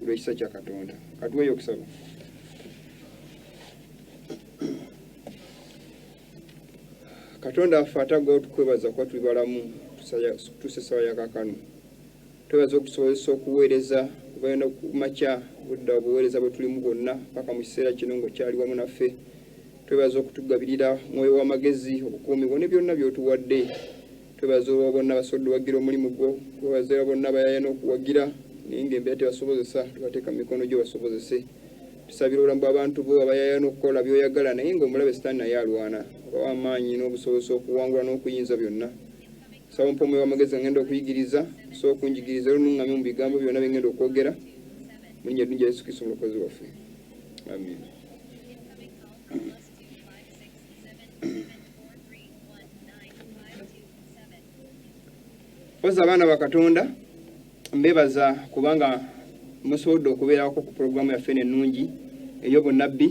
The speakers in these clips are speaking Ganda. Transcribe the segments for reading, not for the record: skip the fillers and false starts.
lw'ekisa kya Katonda. Katuweyo okusaba. Katonda afataga tukwebaza kwa tuli balamu tusesa ya kakano. Twebaza okutusobozesa okuweereza kubayina kumakya budda obuweereza bwe tulimu bwonna paka mu kiseera kino ng'okyali wamu naffe. Twebaza okutugabirira mwoyo w'amagezi obukuumi bwonna byonna by'otuwadde. Twebaza bonna basodde wagira omulimu gwo. Twebaza bonna bayaya n'okuwagira naye ng'embeera tebasobozesa tubateeka mu mikono gyo basobozese. Tusabira obulamu bw'abantu bo abayaya n'okukola by'oyagala naye ng'omulabe Sitaani naye alwana. Bawa amaanyi n'obusobozi okuwangula n'okuyinza byonna. Saba mpa omwoyo w'amagezi ngenda okuyigiriza so okunjigiriza olunungamye mu bigambo byonna bye ngenda okwogera mu linnya ddungi Yesu Kristo omulokozi waffe. Amen. Poza abaana ba Katonda mbebaza kubanga musobodde okubeerako ku pulogulaamu yaffe ennungi ey'obunnabbi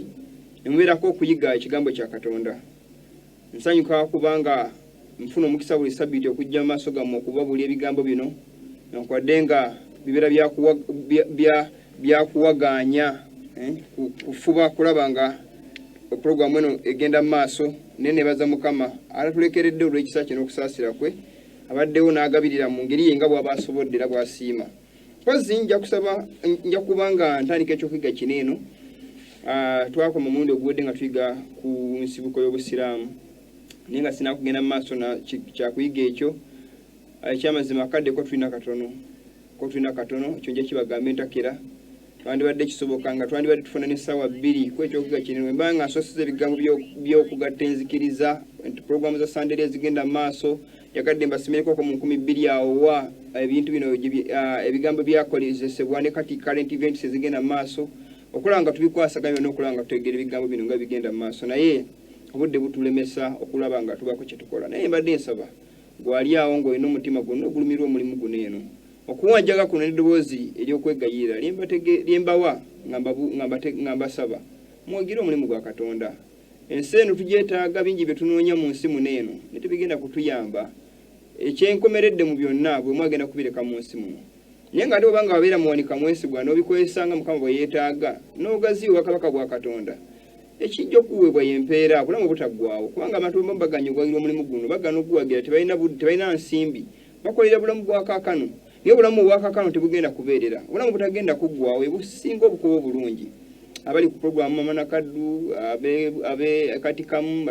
ne mubeerako okuyiga ekigambo kya Katonda. Nsanyuka kubanga nfuna omukisa buli ssabbiiti okujja mu maaso gammwe okubabulya ebigambo bino nenkwadde nga bibeera byakuwagaanya kufuba kulaba nga pulogulaamu eno egenda mu maaso naye neebaza Mukama alatulekeredde olw'ekisa kino okusaasira kwe abaddewo n'agabirira mu ngeri ye nga bw'aba asobodde era bw'asiima. Mpozi nja kuba nga ntandika ekyokuyiga kino eno twakoma omulundi oguwedde nga tuyiga ku nsibuko y'Obusiraamu naye nga sina kugenda mu maaso na kyakuyiga ekyo ekyamazima akadde ko tulina katono ekyo nja kibagamba entakera twandibadde kisoboka nga twandibadde tufuna n'essaawa 2 ku ekyokuyiga kino bwe mbanga nsoseza ebigambo by'okugatta enzikiriza pulogulaamu za Sandere ezigenda mu maaso yakadde mbasimireko mu 2000 awo wa ebintu bino ebigambo byakolezesebwa ne kati current events ezigenda mu maaso okulaba nga tubikwasaganya n'okulaba nga tutegeera ebigambo bino nga bigenda mu maaso naye obudde butulemesa okulaba nga tubako kye tukola naye mbadde nsaba gwali awo ng'olina omutima gwonna ogulumirwa omulimu guno eno okuwanjaga kuno n'eddoboozi ery'okwegayirira lyembawa nga mbasaba mwogire omulimu gwa Katonda. Ensi eno tugyetaaga bingi bye tunoonya mu nsi muno eno ne tebigenda kutuyamba ekyenkomeredde mu byonna bwe mwagenda kubireka mu nsi muno naye nga ate obanga wabeera muwanika mwesigwa n'obikozesanga Mukama bwe yeetaaga n'ogaziwa Kabaka bwa Katonda ekijja okuweebwa y'empeera obulamu butaggwaawo kubanga abantu bwe baganya ogwagira omulimu guno bagana okuwagira tebalina nsimbi bakolera bulamu bwa kaakano naye obulamu bwa kaakano tebugenda kubeerera obulamu butagenda kuggwaawo ebusinga obukuba obulungi. Abali ku pulogulaamu Mama Nakaddu abe katikamu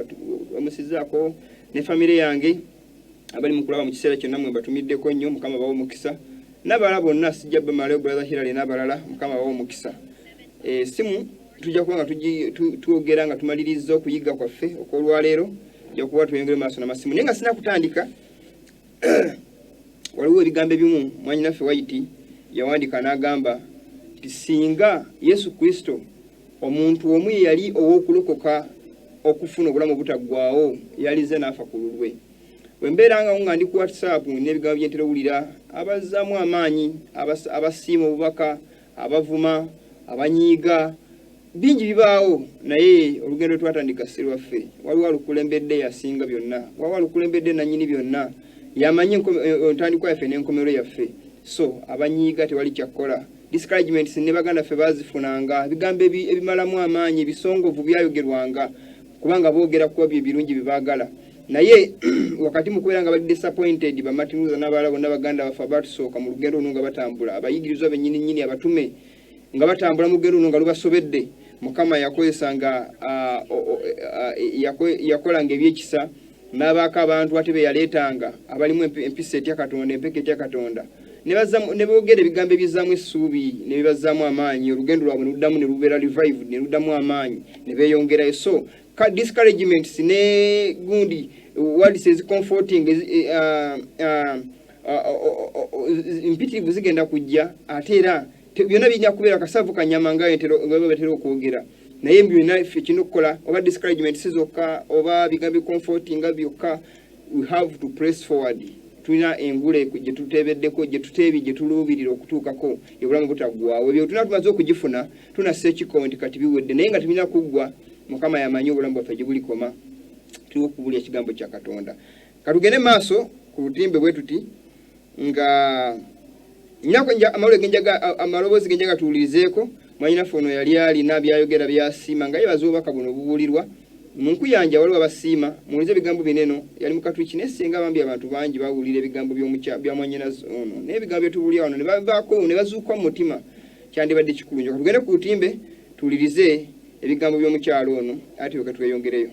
bamusizaako ne famire yange abali mu kulaba mu kiseera kyonna mwe batumiddeko nnyo Mukama bawo omukisa n'abalala bonna sijja bamalayo brother Hilary n'abalala Mukama bawo omukisa. Simu tujja kuba nga twogera nga tumaliriza okuyiga kwaffe okw'olwaleero ojja kuba tuyongere maaso n'amasimu naye nga sina kutandika waliwo ebigambo ebimu mwanyinaffe Waiti yawandiika n'agamba nti singa Yesu Kristo omuntu omu yali ow'okulokoka okufuna obulamu butaggwaawo yalize n'afa ku lulwe. Bwe mbeeranga nga ndi ku WhatsApp n'ebigambo bye ntera owulira abazzaamu amaanyi abasiima obubaka abavuma abanyiiga bingi bibaawo naye olugendo twatandika sserwaffe waliwo alukulembedde yasinga byonna waliwo alukulembedde nannyini byonna yamanyi entandikwa yaffe n'enkomero yaffe so abanyiiga tewali kyakkola discouragements ne baganda ffe bazifunanga ebigambo ebimalamu amaanyi ebisongovu byayogerwanga kubanga boogera kuba bye birungi byebaagala naye wakati mu kubeera nga bali disappointed bamatinuza n'abalala bonna baganda baffe abatusooka mu lugendo luno nga batambula abayigirizwa bennyini abatume nga batambula mu lugendo luno nga lubasobedde Mukama yakozesanga yakolanga ebyekisa n'abaako abantu ate be yaleetanga abalimu empisa etya Katonda empeka etya Katonda ne boogera ebigambo ebizzaamu essuubi ne bibazzaamu amaanyi olugendo lwabwe ne luddamu ne lubeera revived ne luddamu amaanyi ne beeyongerayo so discouragements ne gundi what is comforting impitirivu zigenda kujja ate era byonna birina kubeera kasavu kanyama nga batera okwogera naye byonna ffe kino okukola oba discouragements zokka oba bigambo comforting nga byokka we have to press forward. Tulina engule gye tuteebeddeko gye tuteebi gye tuluubirira okutuukako obulamu butaggwaawo ebyo tulina tumaze okugifuna tunassa ekikowo nti kati biwedde naye nga tubirina kuggwa Mukama yamanyi obulamu bwaffe gye bulikoma tuli okubulya ekigambo kya Katonda. Katugende maaso ku lutimbe bwe tuti nga Nyako nja amalwe genjaga amalobozi genjaga tulizeeko mwanyina fono yali alina byayogera byasiima nga yebazoba kabuno bubulirwa munku yanja waliwo abasiima mulize bigambo bineno yali mukatwiki nesenga bambi abantu bangi bawulira ebigambo bya mwanyina ono n'ebigambo byetubulya wano ne bavaako ne bazuukwa mu mutima kyandibadde kikulu nnyo tugende ku lutimbe tuwulirize ebigambo by'omukyalo ono ate bwe katweyongereyo.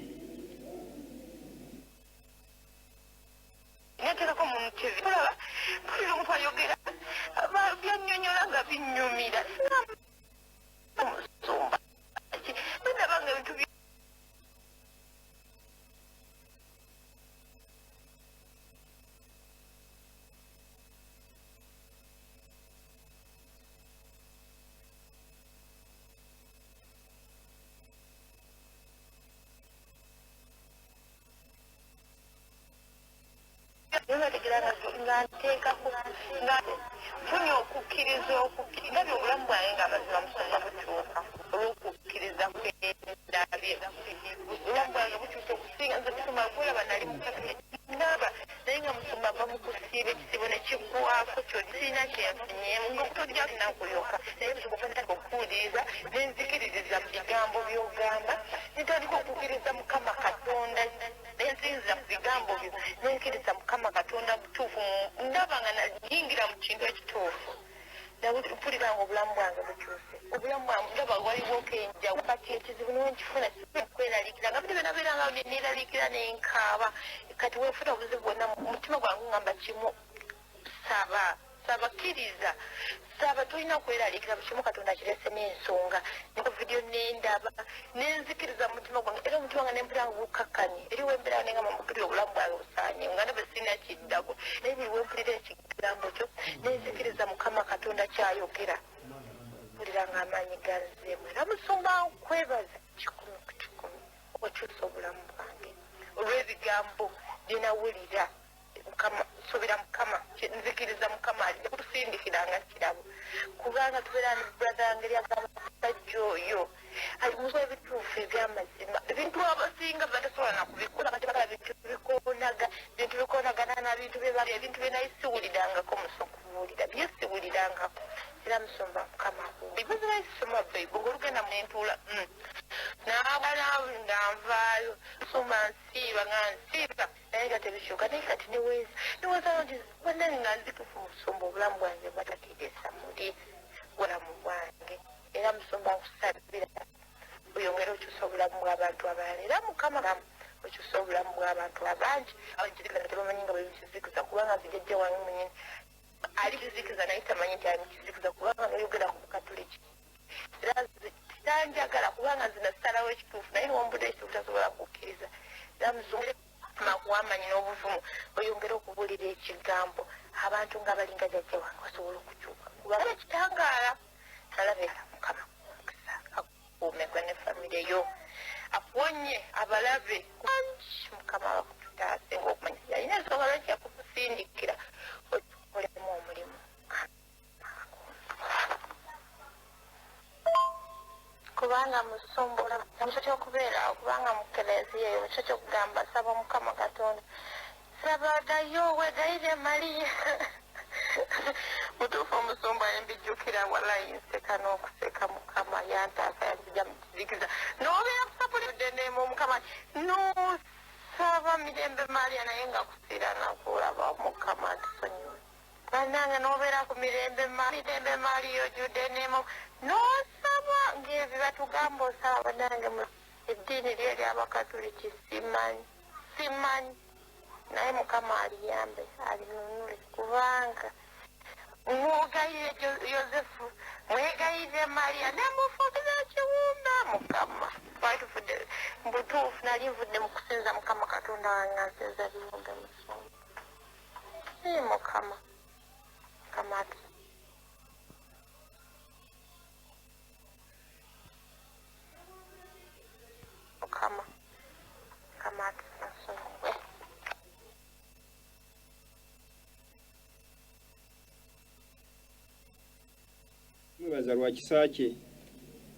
Lwa kisaakye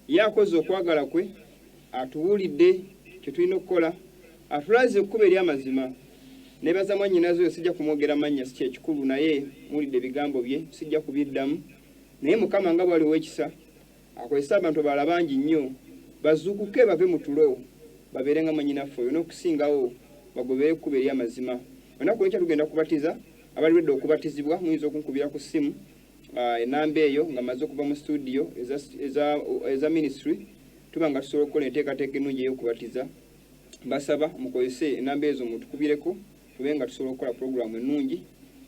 yakoze okwagala kwe atuwulidde kye tulina okukola atulaze ekkubo ery'amazima nebaza mwannyinazo sijja kumwogera mannya si kyekikulu naye mulidde ebigambo bye sijja kubiddamu naye Mukama nga bwaliwo ekisa akozesa abantu bala bangi nnyo bazuukuke bave mu tulo babeere nga mwannyinaffe oyo n'okusingawo bagobere ekkubo ery'amazima olunaku lwenkya tugenda kubatiza abaliredde okubatizibwa muyinza okunkubira ku ssimu enamba eyo nga maze okuva mu studio eza ministry tuba nga tusobola okukola enteekateeka ennungi ey'okubatiza mbasaba mukozese enamba ezo mutukubireko tube nga tusobola okukola puroguramu ennungi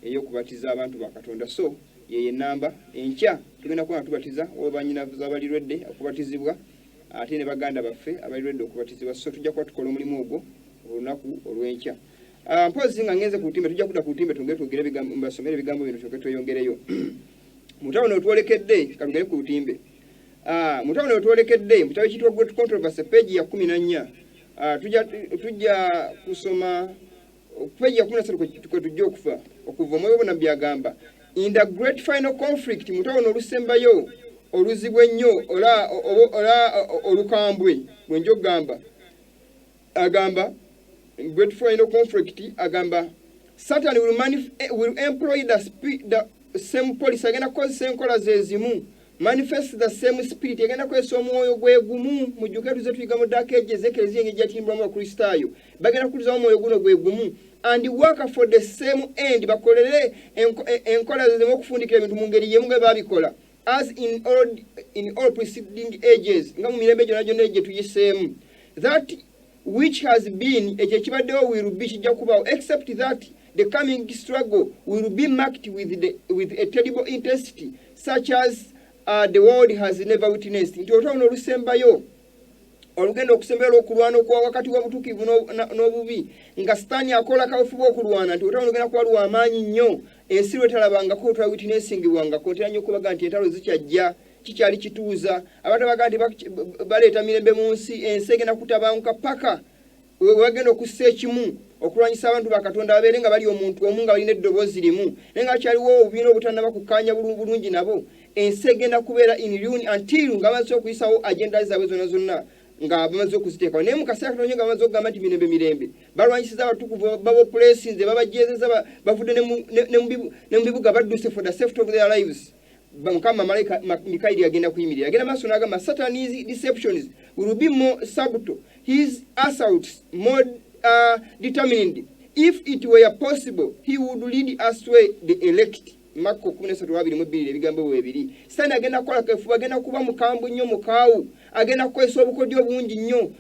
ey'okubatiza abantu ba Katonda so yeye enamba enkya tugenda kuba tubatiza olw'abanyinavuzi abalirwedde okubatizibwa ate ne baganda baffe abalirwedde okubatizibwa so tujja kuba tukola omulimu ogwo olunaku olw'enkya mpozi nga ngenze ku lutimbe tujja kudda ku lutimbe tugende twogere mbasomere ebigambo bino tuke tweyongereyo mutawono otwolekedde katugere ku lutimbe mutawono otwolekedde mu kitabo ekiyitibwa Great Controversy peegi ya 14 tujja kusoma peegi ya 13 kwe tujja okufa okuva omwoyo bonnabbi agamba in the great final conflict mutawono olusembayo oluzibwa ennyo ola olukambwe bwenjo gamba agamba great final conflict agamba Satan will employ the same police agenda kukozesa enkola zezimu manifest the same spirit agenda kukozesa omwoyo gwe gumu mujjuke tuze tuyiga mu Dark Ages ekelezia engeri gyatimbwamu abakristaayo bagenda kutuza omwoyo guno gwe gumu and work for the same end bakolere enkola zezimu okufundikira ebintu mu ngeri yemu gwe babikola as in all preceding ages nga mu mirembe gyonna gyonna gye tuyiseemu that which has been ekibaddewo will be kijja kubaawo except that the coming struggle will be marked with a terrible intensity such as the world has never witnessed. Nti otono olusembayo olugenda okusembera okulwana okuwa wakati w'obutuukivu n'obubi nga Sitaani akola kaweefube okulwana nti otono olugenda kuba lwa maanyi nnyo ensi lwetalabangako otwa witnessingibwangako ntera nnyo okubaga nti entalo zikyajja kikyali kituuza abantu baga nti baleeta mirembe mu nsi ensi egenda kutabanguka paka wagenda okussa ekimu okulwanyisa abantu ba Katonda babeere nga bali omuntu omu nga balina eddoboozi limu naye nga kyaliwo obubiina obutannaba kukkaanya bulungi nabo ensi egenda kubeera in rune until nga bamaze okuyisawo agenda zaabwe zonna zonna nga bamaze okuziteekawo naye mu kaseera katono nga bamaze okugamba nti mirembe balwanyisiza abatukuvu babopulesinze babajezeza bavudde ne mu bibuga badduse for the safety of their lives Mukama malaika Mikaeli agenda kuyimirira agenda maaso n'agamba Satan's deceptions will be more subtle his assaults more determined if it were possible he would lead astray the elect Marko 13:22 ebigambo bwebiri Sitaani agenda kukola kefu agenda kuba mukambwe nnyo mukaawu agenda kukozesa obukodyo bungi nnyo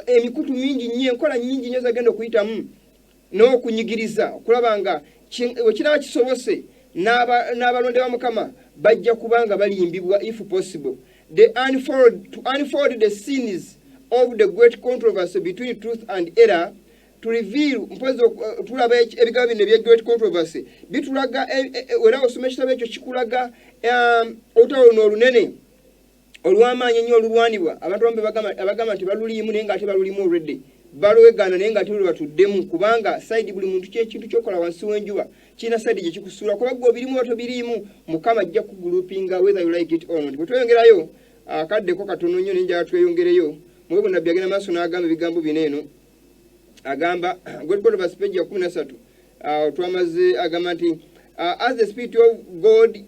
emikutu mingi nnyo enkola nnyingi nnyo zagenda okuyitamu n'okunyigiriza okulaba nga wekiraba kisobose n'abalonde ba Mukama bajja kubanga baliyimbibwa if possible to unfold the scenes of the great controversy between truth and error to reveal mpozi tulaba ebigambo bino ebya great controversy bitulaga era osoma ekitabo ekyo kikulaga olutalo olunene olw'amaanyi ennyo olulwanibwa abantu bambe bagamba nti baluliimu naye nga ate balulimu already balwegaana naye nga ate lwe batuddemu kubanga sayidi buli muntu ky'ekintu ky'okola wansi w'enjuba kirina sayidi gye kikusuula kuba gwe obirimu oto biriimu Mukama ajja kugulupinga whether you like it or not bwe tweyongerayo akaddeko katono nnyo nenjala tweyongereyo mwe bonnabbi agenda maaso n'agamba ebigambo bino eno agamba Great Controversy page ya 13 twamaze agamba nti as the Spirit of God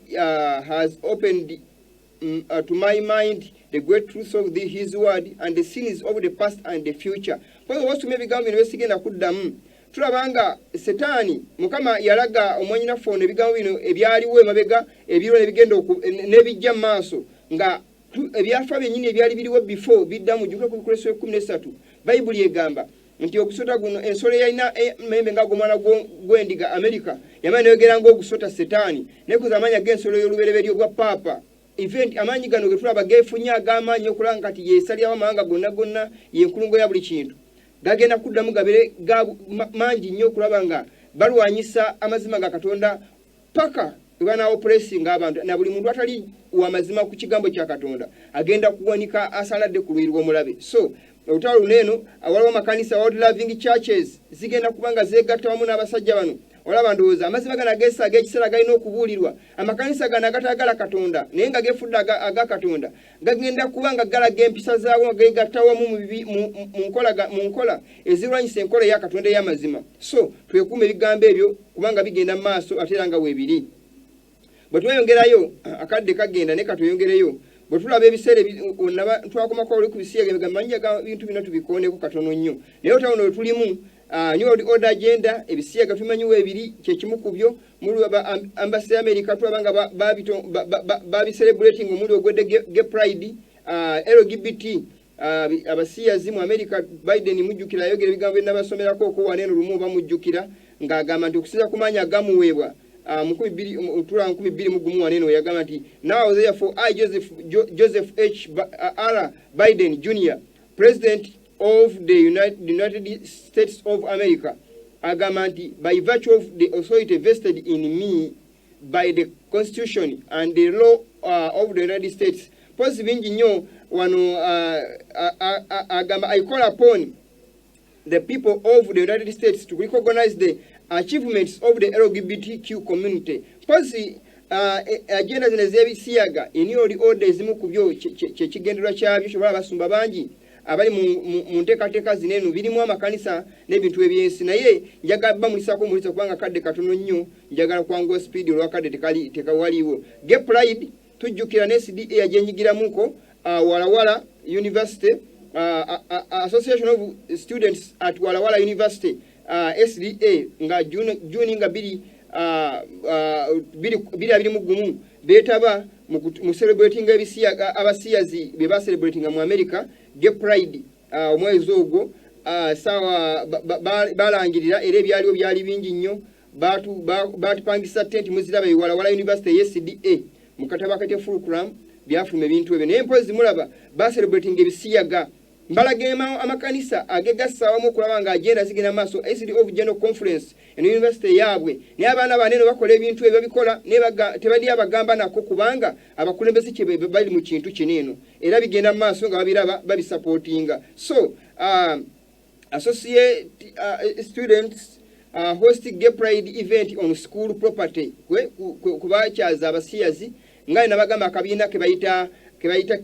has opened to my mind the great truths of his word and the sins of the past and the future. Kwa hiyo wasome ebigambo bino besigenda kuddamu tulabanga Setaani Mukama yalaga omwanyinaffe ebigambo bino ebyaliwo emabega ebiro nebigenda nebijja maaso nga ebyafa byennyini ebyali biriwo before biddamu jjuka ku Kolosai 13 Bayibuli egamba nti ogusota guno ensolo yalina mayembe ng'ag'omwana gw'endiga America yamanya neyogera ng'ogusota Setaani naye kuza amanya g'ensolo y'olubereberye obwa paapa event amaanyi gano ge tulaba geefunye ag'amaanyi okulanga kati yeesalyawo amawanga gonna yenkulungo ya buli kintu gagenda kuddamu gabere mangi nnyo okulaba nga balwanyisa amazima ga Katonda paka ebanaawo pressing abantu na buli muntu atali w'amazima ku kigambo kya Katonda agenda kuwanika asaladde ku lwiri lw'omulabe so olutalo luneeno waliwo amakanisa world loving churches zigenda kubanga zeegatta wamu n'abasajja bano olaba ndowooza amazima gano ageesaaga ekiseera galina okubuulirwa. Amakanisa gano agatagala Katonda naye nga geefudde aga Katonda gagenda kuba nga galaga empisa zaawo nga geegatta wamu mu nkola ezirwanyisa enkola eya Katonda ey'amazima. So twekuuma ebigambo ebyo kubanga bigenda mu maaso ate era nga weebiri. Bwe tweyongerayo akadde kagenda ne katweyongereyo bwe tulaba ebiseera twakomako oli ku bisiyaga manja ga bintu bino tubikooneko katono nnyo. Naye otawuno we tulimu New World Order agenda ebisiyaga tumanyiwo ebiri kyekimu ku byo muli Embassy ya America twabanga babicelebrating omuli ogwedde Gay Pride LGBT abasiyazi mu America. Biden mujjukira ayogera ebigambo bye nabasomerako okuwa neno lumu bamujjukira ng'agamba nti okusinza ku maanyi agamuweebwa Utula 2021 neno yagamba nti now therefore I Joseph H. R. Biden Jr. President of the United States of America agamba nti by virtue of the authority vested in me by the Constitution and the law of the United States. Posi bingi nnyo wano agamba I call upon the people of the United States to recognize the achievements of the LGBTQ community. Posi agenda zino ez'ebisiyaga New World Order ezimu ku byo kyekigendererwa kyabyo kyobola abasumba bangi abali mu nteekateeka zineno birimu amakanisa n'ebintu ebyensi. Naye njagala bamulisako mulisa kubanga kadde katono nnyo njagala kwanguwa speed olwakadde tekawaliwo. Gay Pride tujjukira ne SDA yajenyigiramuko Walawala University Association of Students at Walawala University SDA nga June nga biri mu gumu betaba mu celebrating ebisiyaga abasiyazi be ba celebrating mu America Gay Pride omwezi ogwo sawa balangirira era ebyaliwo byali bingi nnyo batupangisa tent muziraba Walawala University SDA mu kataba kate fulcrum byafuluma ebintu ebyo. Naye mpozi mulaba ba celebrating ebisiyaga mbalagema amakanisa agegassa wamu kulaba nga agenda zigenda maaso ACD of General Conference eno university yaabwe naye abaana banene bakola ebintu ebyo bikola tebali abagamba nako kubanga abakulembeze kye bali mu kintu kineno era bigenda maaso nga babiraba babisupportinga. So associate students host Gay Pride event on school property kubakyaza abasiyazi nga nabagamba akabiina kebayita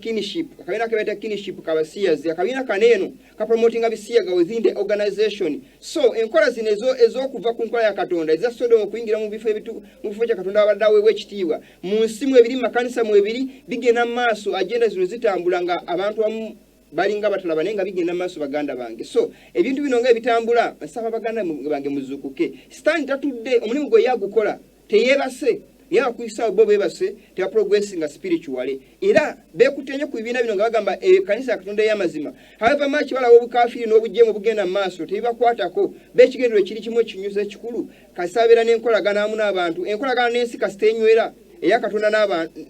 kinship akabiina kebayita kinship kabasiyazi akabiina kaneno ka promoting abisiyaga within the organization. So enkola zino ez'okuva ku nkola ya Katonda ezasodomu okuyingira mu bifo kya Katonda abaddawe w'ekitiibwa mu nsi mu ebiri makanisa mu ebiri bigenda mu maaso agenda zino zitambula nga abantu amu balinga batalaba naye nga bigenda mu maaso baganda bange. So ebintu bino nga ebitambula nsaba baganda bange muzuukuke. Stand tatudde omulimu gwe yagukola teyeebase ya kuisa bo bebase te progressing spiritually era bekutenye ku bibiina bino nga bagamba kanisa ya Katonda y'amazima. However much bala obukafiri n'obujjemu bugenda maaso tebibakwatako bekigendero ekiri kimu ekinyuza ekikulu kasabira n'enkolagana amu n'abantu enkolagana n'ensi kasitenywera eya Katonda n'abantu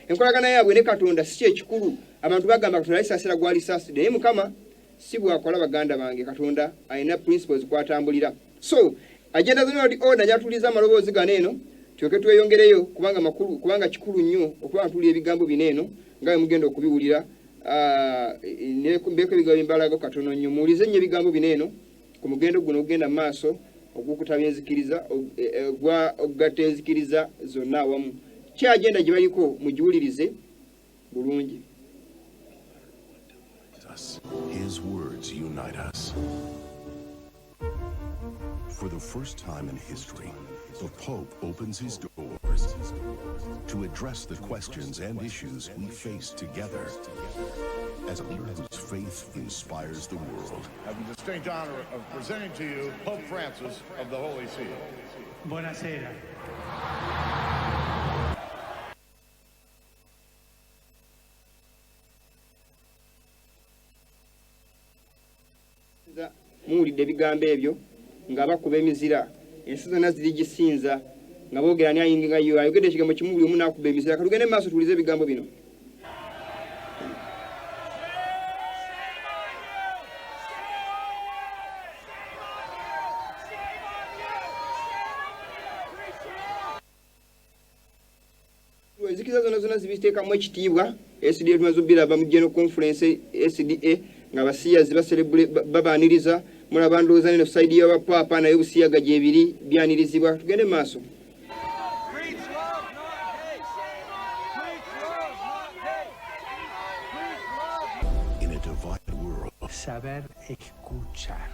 enkolagana yaabwe ne Katonda si ekikulu abantu bagamba Katonda alisasira gwali saside naye Mukama si bwakola baganda bange Katonda ayina principles kwatambulira. So agenda zino order yatuliza amaloboozi ganeeno Tyoke tweyongereyo kubanga kikulu nnyo okuba tuli ebigambo bineno ngaye mugenda okubiwulira ne kumbeko ebigambo mbalago katono nnyo muulize nnyo ebigambo bineno ku mugendo guno ogenda maaso okukutabya enzikiriza okugatta enzikiriza zonna awamu kya agenda gye baliko mugiwulirize bulungi. His words unite us. For the first time in history, the Pope opens his doors to address the questions and issues we face together as a leader whose faith inspires the world. I have the distinct honor of presenting to you Pope Francis of the Holy See. Buonasera. Muwulidde ebigambo ebyo nga bakuba emizira ensi zonna ziri gisinza nga boogera ani ayinga yo ayogedde ekigambo kimu buli omu n'akuba emizira. Katugende maaso tuwulize ebigambo bino. Ezikiriza zonna zibiteekamu ekitiibwa SDA tumaze obbiraba mu General Conference SDA nga abasiyazi babaaniriza mulaba ndowooza neno saidi y'abapapa naye obusiyaga gyebiri byanirizibwa tugende maaso. In a divided world, saber escuchar.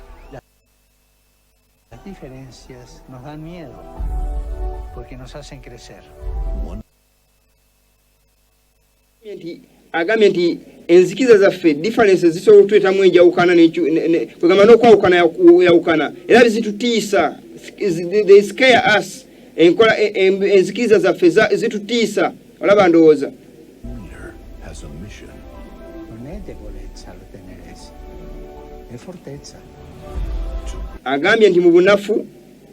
Las diferencias nos dan miedo porque nos hacen crecer. Agambye nti enzikiza zaffe differences zisobola okutuleetamu enjawukana kwegamba n'okwawukana yawukana era bizitutiisa, they scare us. Enzikiza zaffe zitutiisa olaba ndowooza. leader has a mission. Non è debolezza lo teneresi, è fortezza. Agambye nti mu bunafu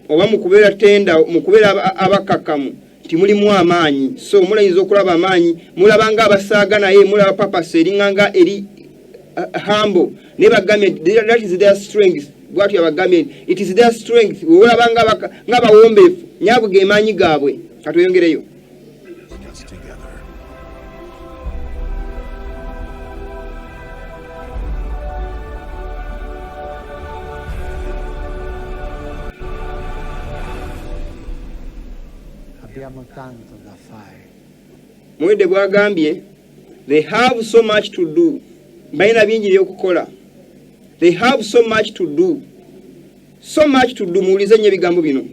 oba mu kubeera tenda mu kubeera abakakamu nti mulimu amaanyi, so mulayinza okulaba amaanyi mulaba nga abasaaga naye mulaba papasi eringanga eri humble ne bagambye that is their strength. Bwatu yabagambye it is their strength. Olaba nga abawombeefu nyabo ge maanyi gaabwe. Katuyongereyo. Us together. Abbiamo tanto da fare. Mwede bwagambye they have so much to do. Balina bingi by'okukola. They have so much to do. So much to do. Muwulize nnyo ebigambo bino.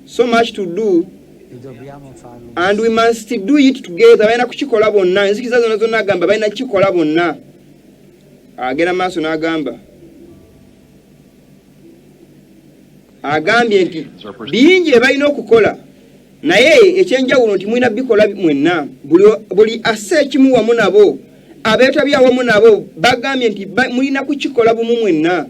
So much to do. E dobbiamo farlo. And we must do it together. Balina kukikola bonna. Enzikiza zonna zonna agamba balina kukikola bonna. Agenda maaso n'agamba. Agambye nti bingi balina okukola. Naye ekyenjawulo nti mulina bikola mwenna. Buli asse ekimu wamu nabo. Abeetabye awamu nabo bagambye nti mulina kukikola bumu mwenna.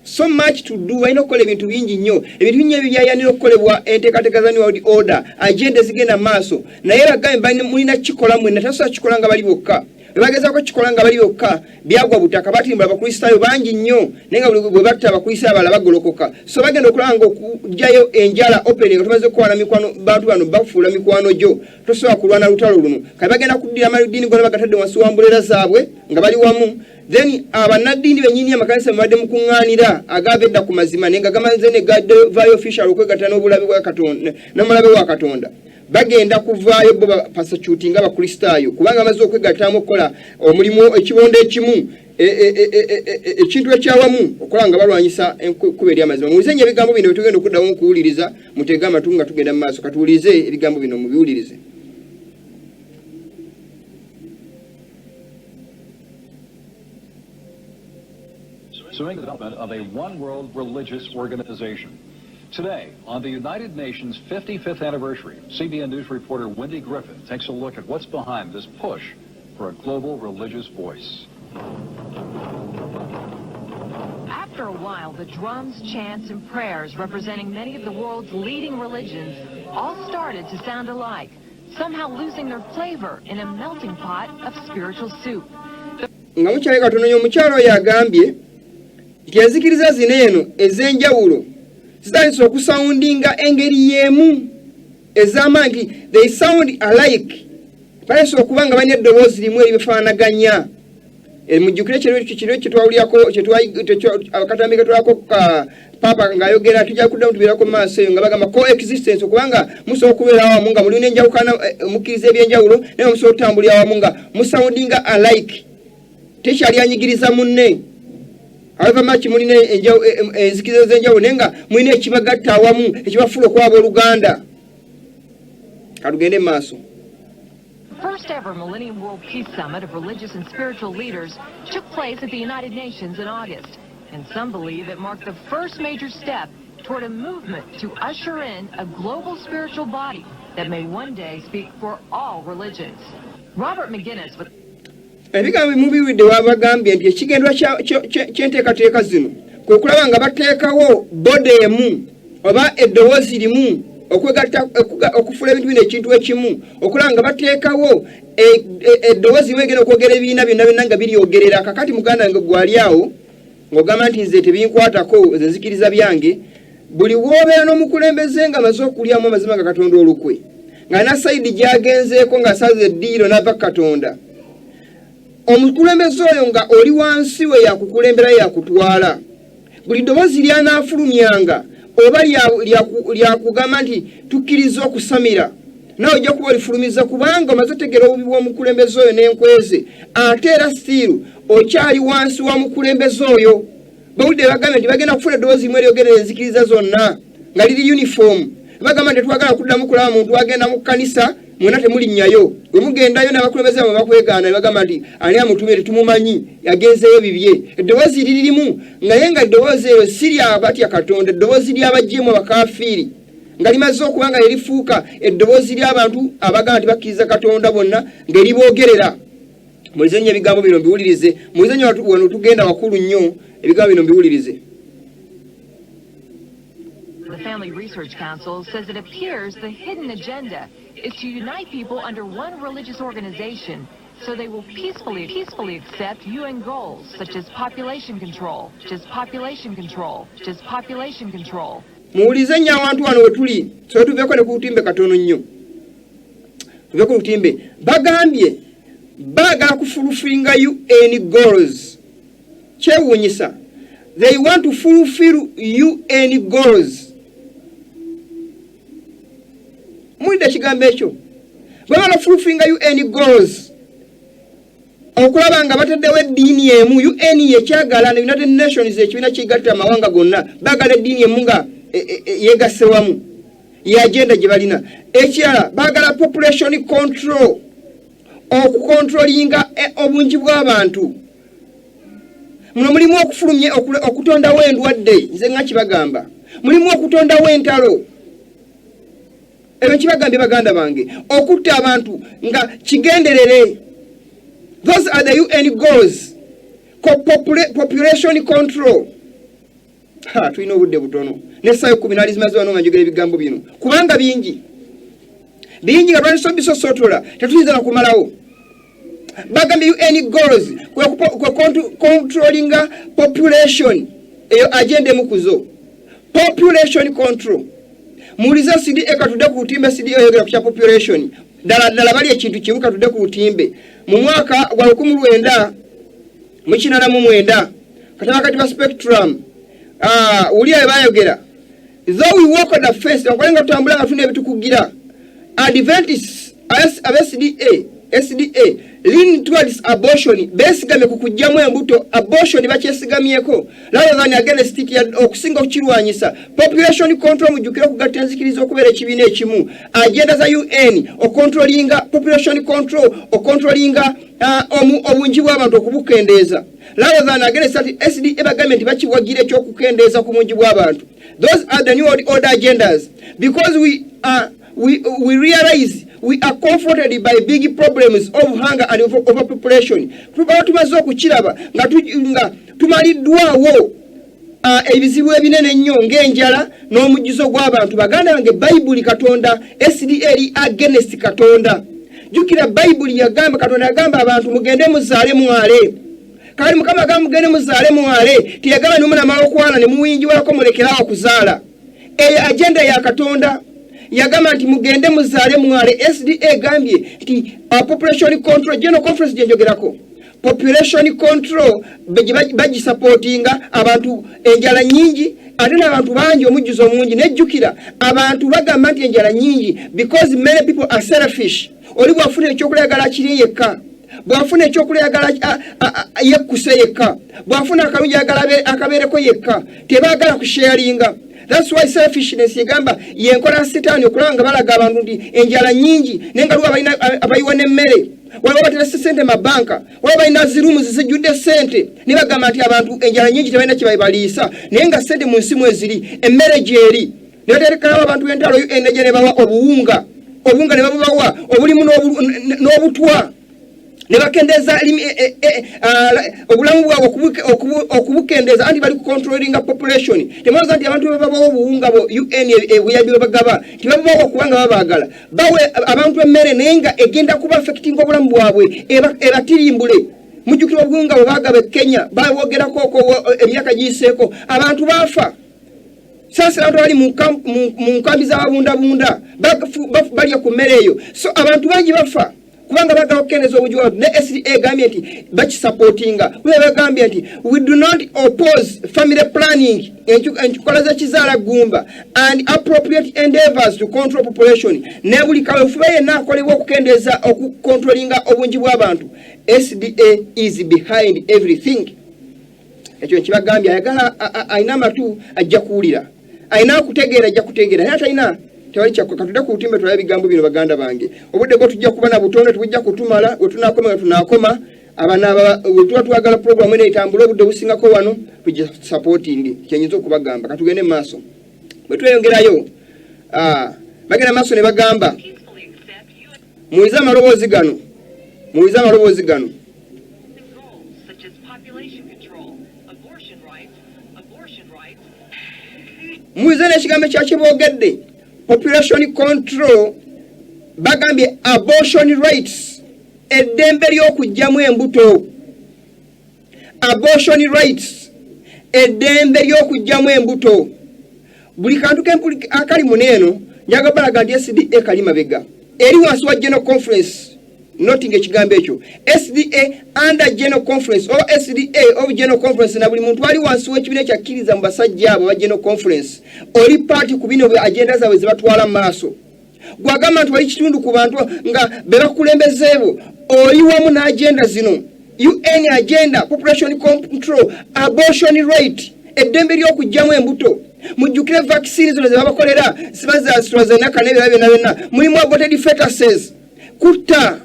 So much to do. Balina okukola ebintu bingi nnyo. Ebintu bingi ebyayanira okukolebwa enteekateeka za New World Order. Agenda zigenda maaso. Naye bagambye mulina kukikola mwenna. Tasobola kukikola nga bali bokka. Bagezaako kukikola nga bali bokka byagwa butaka batimbula abakristaayo bangi nnyo naye nga bwe batta abakristaayo abalala bagolokoka. So bagenda okulaba nga okugyayo enjala opening tumaze okukwala mikwano bantu bano bafuula mikwano gyo tosobola kulwana lutalo luno. Kale bagenda kuddira amaluddiini gonna bagatadde wansi wa mbuleera zaabwe nga bali wamu. Then abanaddiini bennyini amakanisa mubadde mukuŋŋaanira agava edda ku mazima naye nga gamaze ne gaddevayo official okwegatta n'obulabe bwa Katonda n'omulabe wa Katonda. Bagenda kuvaayo bo pasacutinga abakristaayo kubanga amaze okwegattamu okukola omulimu ekibondo ekimu ekintu ekyawamu okola nga balwanyisa enkuba ery'amazima. Muwulize nnyo ebigambo bino byetugenda okuddamu okuwuliriza mutege amatu nga tugenda mu maaso. Katuwulize ebigambo bino mubiwulirize. Pursuing the development of a one-world religious organization. Today, on the United Nations 55th anniversary, CBN News reporter Wendy Griffith takes a look at what's behind this push for a global religious voice. After a while, the drums, chants, and prayers representing many of the world's leading religions all started to sound alike, somehow losing their flavor in a melting pot of spiritual soup. Nga mukyali katono omukyalo oyo agambye nti enzikiriza zino eno ez'enjawulo zitandise okusoundinga engeri y'emu ez'amaanyi nti they sound alike. Balese okuba nga balina eddoboozi limu eribifaanaganya. Mujjukire kiro kyetwawulyako akatambi ketwalako ka papa ng'ayogera tujja kuddamu tubeerako mu maaso eyo nga bagamba coexistence okubanga musobola okubeera awamu nga mulina enjawukana mukkiriza ebyenjawulo naye musobola okutambulira awamu nga musoundinga alike. Tekyali anyigiriza munne. However much mulina enzikiriza z'enjawulo naye nga mulina ekibagatta awamu ekibafuula okwaba oluganda. Katugende mu maaso. First ever Millennium World Peace Summit of religious and spiritual leaders took place at the United Nations in August, and some believe it marked the first major step toward a movement to usher in a global spiritual body that may one day speak for all religions. Robert McGuinness with Ebigambo mubiwulidde wabagambye nti ekigendwa ky'enteekateeka zino kwe kulaba nga bateekawo bode emu oba eddoboozi limu okwegatta okufuula ebintu bino ekintu ekimu okulaba nga bateekawo eddoboozi wegenda okwogera ebibiina byonna nga biryogerera. Kakati muganda nga gwali awo ng'ogamba nti nze tebinkwatako ze nzikiriza byange. Buli w'obeera n'omukulembeze nga amaze okulyamu amazima ga Katonda olukwe nga na sayidi gy'agenzeeko ng'asaze eddiiro n'ava Katonda, omukulembeze oyo nga oli wansi we yakukulembera yakutwala buli ddoboozi lyanaafulumyanga oba lyakugamba nti tukkiriza okusamira nawe ojja kuba olifulumiza kubanga omaze otegeera obubi bw'omukulembeze oyo n'enkweze ate era stiru okyali wansi wa mukulembeze oyo bawulidde bagambye nti bagenda kufuna eddoboozi limu eryogerera enzikiriza zonna nga liri uniform bagamba nti tetwagala kuddamu kulaba muntu agenda mu kkanisa mwena temulinnyayo bwe mugendayo n'abakulembeze bamwe bakwegaana ne bagamba nti ani amutumire tetumumanyi yagenzeeyo bibye eddoboozi liririmu naye nga eddoboozi eryo si lyabatya Katonda eddoboozi ly'abajeemu abakaafiiri nga limaze okuba nga erifuuka eddoboozi ly'abantu abagamba nti bakkiriza Katonda bonna ng'eriboogerera mulize nnyo ebigambo bino mbiwulirize mulize nnyo wano tugenda wakulu nnyo ebigambo bino mbiwulirize. The Family Research Council says it appears the hidden agenda is to unite people under one religious organization so they will peacefully accept UN goals such as population control, muwulize nnyo awantu wano we tuli so tuveeko ne ku lutimbe katono nnyo tuve ku lutimbe bagambye baagala kufulufiringa UN goals kyewuunyisa they want to fulfill UN goals muwulidde ekigambo ekyo bagala fulfiringa UN goals okulaba nga bataddewo eddiini emu UN yekyagala ne United Nations ekibiina kigatta amawanga gonna baagala eddiini emu nga yegasse wamu ye agenda gye balina ekirala baagala population control okukontrolinga obungi bw'abantu muno mulimu okufulumya okutondawo endwadde nze nga kibagamba mulimu okutondawo entalo ebyo kibagambye baganda bange okutta abantu nga kigenderere. Those are the UN goals. Population control. Tulina obudde butono n'essaawa 10 nali zimaze wano nga njogera ebigambo bino kubanga bingi nga twalisobisosotola tetuyinza na kumalawo. Bagambye UN goals controlling population eyo agenda emukuzo population control. Muliza CDA katudde ku lutimbe CDA oyogera ku kya population ddala bali ekintu kimu katudde ku lutimbe mu mwaka gwa 1989 kataba kati ba spectrum uliya bayogera though we walk on the face okwenga tutambula nga tuna ebitukugira Adventists SDA lean towards abortion besigame kukujjamu embuto abortion bakyesigamyeko rather than against it okusinga okukirwanyisa population control mujjukira okugatta enzikiriza okubeera ekibiina ekimu agenda za UN okontrolinga population control okontrolinga obungi bw'abantu okubukendeeza rather than against it SDA bagambye nti bakiwagira ekyokukendeeza ku bungi bw'abantu. Those are the new order agendas because we realize we are confronted by big problems of hunger and overpopulation. Tumaze okukiraba nga tumaliddwawo ebizibu ebinene nnyo ng'enjala n'omugizo gw'abantu. Baganda bange Bayibuli Katonda SDA eri against Katonda. Jukira Bayibuli yagamba Katonda yagamba abantu mugende muzaale mwale. Kali Mukama agamba mugende muzaale mwale tiyagamba n'omwana amala okwala ne muwingiwako mulekerawo kuzaala. Eyo agenda ya Katonda yagamba nti mugende muzaale mwale. SDA gambye nti population control general conference gyenjogerako population control bagisupportinga abantu enjala nyingi ate n'abantu bangi omujjuzo mungi nejjukira abantu bagamba nti enjala nyingi because many people are selfish. Oli bwafuna ekyokulagala kiri yekka bwafuna ekyokulagala yekkuse yekka bwafuna akalungi akabeereko yekka tebaagala kusharinga. That's why selfishness yegamba yenkola sitaani okulanga balaga abantu nti enjala nyingi nenga luwa abayiwa n'emmere waliwo baterese sente mabanka waliwo balina zirumu zizijjudde sente ne bagamba nti abantu enjala nyingi tebalina kyebayibaliisa naye nga sente mu nsi mweziri emmere gyeri ne baterekerawo abantu b'entalo enegye ne bawa obuwunga ne babubawa obulimu n'obutwa ne bakendeeza obulamu bwabwe okubukendeeza anti bali kucontrolinga population. Temwaza nti abantu babawo obuwunga bo UN ebuyambi bagaba tibabawo okubanga babaagala bawe abantu emmere naye nga egenda kuba affecting obulamu bwabwe ebatirimbule. Mujjukira obuwunga bwe bagaba Kenya bawogerako emyaka giyiseeko abantu baafa. Sasa abantu bali mu nkambi z'ababundabunda balya ku mmere eyo so abantu bangi bafa kubanga bagala okukendeza obujju bw'abantu ne SDA egambye nti bakisupportinga bagambye nti we do not oppose family planning enkola z'ekizaala gumba and appropriate endeavors to control population ne buli kaweefube yenna akolebwa okukendeza okukontrolinga obungi bw'abantu. SDA is behind everything. Ekyo nkibagambye ayagala ayina amatu ajja kuwulira, ayina okutegeera ajja kutegeera, naye atalina tewali kyakko. Katudde ku lutimbe tulaba ebigambo bino baganda bange. Obudde bwo tujja kuba na butonde tubujja kutumala, we tunaakoma nga tunaakoma. Abaana tuba twagala program eno etambule obudde busingako wano tujja supporting kyenyinza okubagamba. Katugende mu maaso. Bwe tweyongerayo bagenda maaso ne bagamba muyize amaloboozi gano, muyize amaloboozi gano. Muyize n'ekigambo kyakiboogedde population control, bagambye abortion rights, eddembe ly'okugyamu embuto. Abortion rights, eddembe ly'okugyamu embuto. Buli kantu akali muneeno njaga balaga nti SDA kali mabega eri wansi wa general conference noting ekigambo ekyo. SDA under general conference or SDA of general conference, na buli muntu ali wansi w'ekibiina ekyakkiriza mu basajja abo ba general conference oli party ku bino agenda zaabwe ze batwala mu maaso. Gwagamba nti wali kitundu ku bantu nga be bakulembezeebo oli wamu n'agenda zino UN agenda, population control, abortion right, eddembe ly'okugyamu embuto. Mujjukire vaccine zino ze babakolera ziba za AstraZeneca n'ebirala byonna byonna, mulimu aborted fetuses, kutta.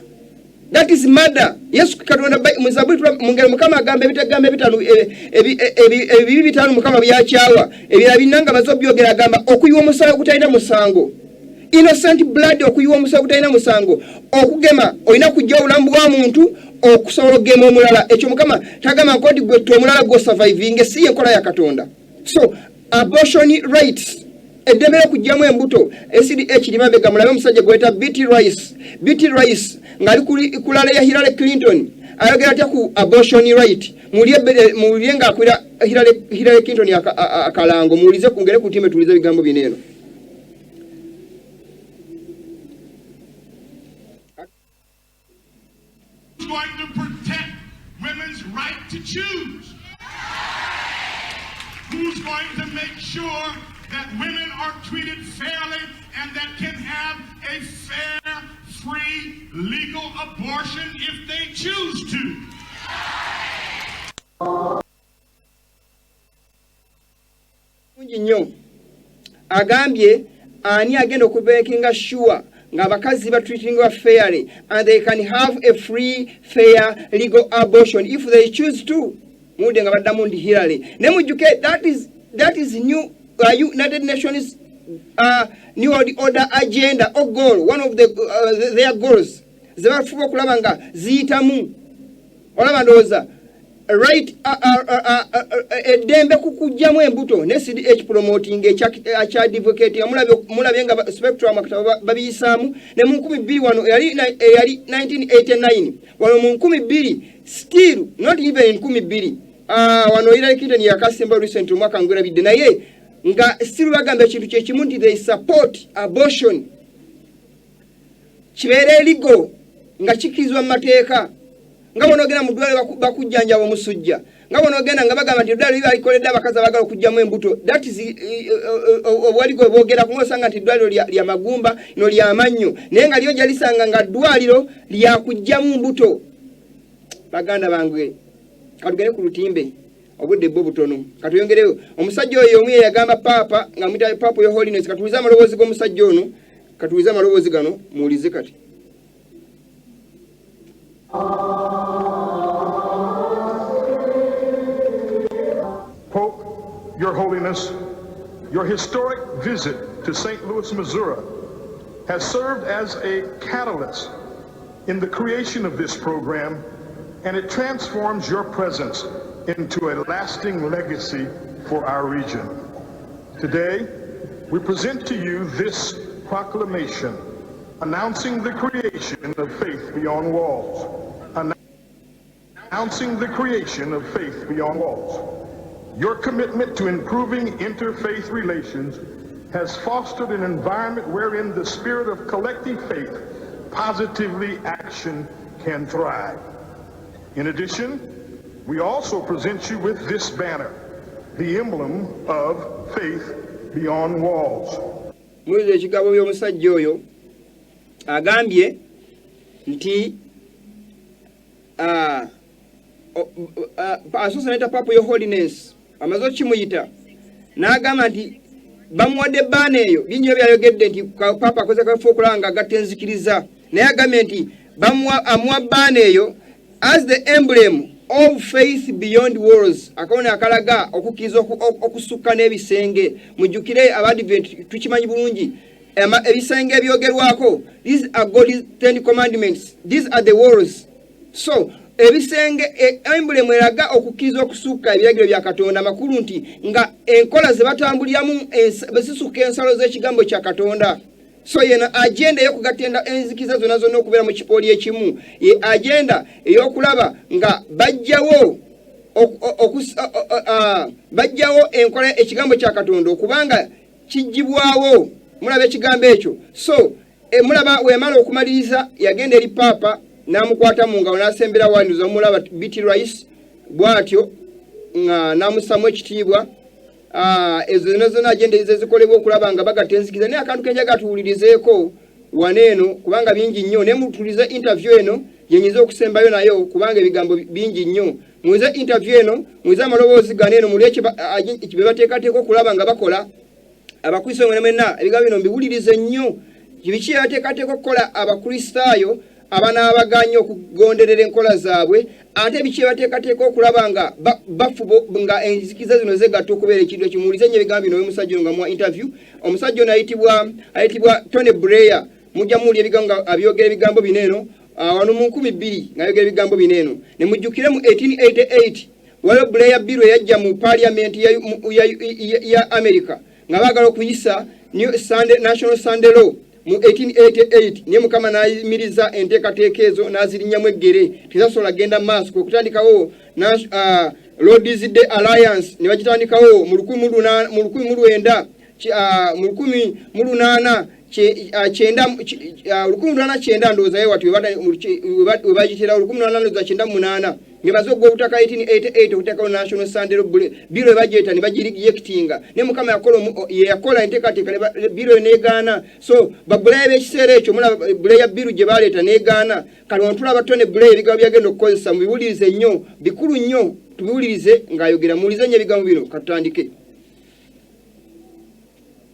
That is murder. Yesu Katonda mu Zaburi mungero Mukama agamba ebitagamba bitano ebibi bitano Mukama byakyawa ebirala binanga bazobyogera agamba okuyiwa omusawo okutalina musango. Innocent blood, okuyiwa omusawo okutalina musango. Okugema olina kujja obulamu bwa muntu okusobola okugema omulala. Ekyo Mukama tagama nkoti gwe omulala go surviving si enkola ya Katonda. So abortion rights, eddembe ly'okugyamu embuto. SDA kirima mbega mulabe omusajja gweta BT Rice ngali kulala ya Hillary Clinton ayogera atya ku abortion right. Muliye nga akwira Hillary Clinton akalango, mulize kungere ku time tulize bigambo bineeno. Who's going to protect women's right to choose? Who's going to make sure that women are treated fairly and that can have a fair, free, legal abortion if they choose to? Nnyo agambye ani agenda okubeekinga sure nga abakazi batreatingwa fairly and they can have a free, fair, legal abortion if they choose to. Mude nga baddamu ndi Hillary. Ne mujjuke that is new United Nations new order agenda or goal, one of their goals. Zebafuba okulaba nga ziyitamu olaba ndowooza right eddembe kukugyamu embuto ne CDH promoting ekya advocating mulabye nga spectrum akataba babiyisaamu ne mu 2000 wano yali 1989 wano mu 2000 still not even in 2000 wano Hillary Clinton yakasimba recent mwaka ngwirabidde naye nga still bagamba ekintu kyekimu nti they support abortion kibeere ligo nga kikirizwa mu mateeka. Nga bonogenda mu ddwaliro bakujjanjaba omusujja, nga bonogenda nga bagamba nti eddwaliro libalikoledde abakazi abagala okugyamu embuto. That is obwaligo boogera kumosanga nti eddwaliro lya magumba no lya mannyo naye nga lyo jalisanga nga ddwaliro lya kugyamu mbuto. Baganda bange katugende ku lutimbe obudde bwo butono katuyongereyo. Omusajja oyo omu yagamba papa nga mwita papa yo holiness. Katuliza amaloboozi g'omusajja ono, katuliza amaloboozi gano muwulize kati. Pope, Your Holiness, your historic visit to St. Louis, Missouri has served as a catalyst in the creation of this program, and it transforms your presence into a lasting legacy for our region. Today, we present to you this proclamation announcing the creation of Faith Beyond Walls. Announcing the creation of Faith Beyond Walls. Your commitment to improving interfaith relations has fostered an environment wherein the spirit of collective faith positively action can thrive. In addition, we also present you with this banner, the emblem of faith beyond walls. Mulize ekigabo by'omusajja oyo agambye nti Associate Papa Your Holiness amaze kimuyita n'agamba nti bamuwadde bbaana eyo binyo byayogedde nti Papa akoze kafu okulanga agatenzikiriza naye agambye nti amuwa bbaana eyo as the emblem of faith beyond walls akabona akalaga okukkiriza okusukka n'ebisenge mujjukire abadvent tukimanyi bulungi ebisenge ebyogerwako these are God's 10 commandments, these are the walls. So ebisenge emblem eraga okukkiriza okusukka ebiragiro bya Katonda makulu nti nga enkola ze batambuliramu besisuka ensalo z'ekigambo kya Katonda. So yena agenda yokugatenda enzikiza zonna zonna okubeera mu kipooli ekimu ye agenda eyokulaba nga bajjawo enkola ekigambo kya Katonda okubanga kijibwawo mulaba ekigambo ekyo. So mulaba wemala okumaliriza yagenda eri Papa namukwata mu ngalo nasembera wandiza mulaba biti rice bwatyo nga namusamu ekitiibwa ezo nazo agenda ezikolebwa okulaba nga bagatenzikiza naye akantu kenjaga tuwulirizeeko waneeno kubanga bingi nnyo ne mutulize interview eno yenyiza okusembayo nayo kubanga ebigambo bingi nnyo muze interview eno muze amaloboozi ganeeno muli ekibe bateekateeka okulaba nga bakola abakristo mwenna ebigambo bino mbiwulirize nnyo kibiki yateekateeka okukola abakristaayo abanaabaganya okugonderera enkola zaabwe ate biki bateekateeka okulaba nga bafubo nga enzikiza zino zegatta okubeera ekintu ekimuwulize nnyo ebigambo bino omusajja ono nga muwa interview. Omusajja ono ayitibwa Tony Blair mujja muwulira ebigambo nga abyogera ebigambo bineeno wano mu 2000 ng'ayogera ebigambo bineeno ne mujjukire mu 1888 waliwo Blair Bill yajja mu Parliament ya America nga baagala okuyisa National Sunday Law mu 1888 niye mukama n'ayimiriza enteekateeka ezo n'azirinnyamu eggere tezasobola genda maaso okutandikawo Lord's Day Alliance ne bagitandikawo mu 1900 ndowooza ye wati webagitera 1898 ngebaze ogwa obutaka 1888 okutekawo National Sunday Bill ebagyeta ne bagiriyectinga ne mukama yakola enteekateeka Bill neegaana. So babulaye b'ekiseera ekyo mulaba Blair Bill gye baleeta neegaana kati wano tulaba Tony Blair ebigambo byagenda okukozesa mubiwulirize nnyo bikulu nnyo tubiwulirize ng'ayogera muwulize nnyo ebigambo bino katutandike.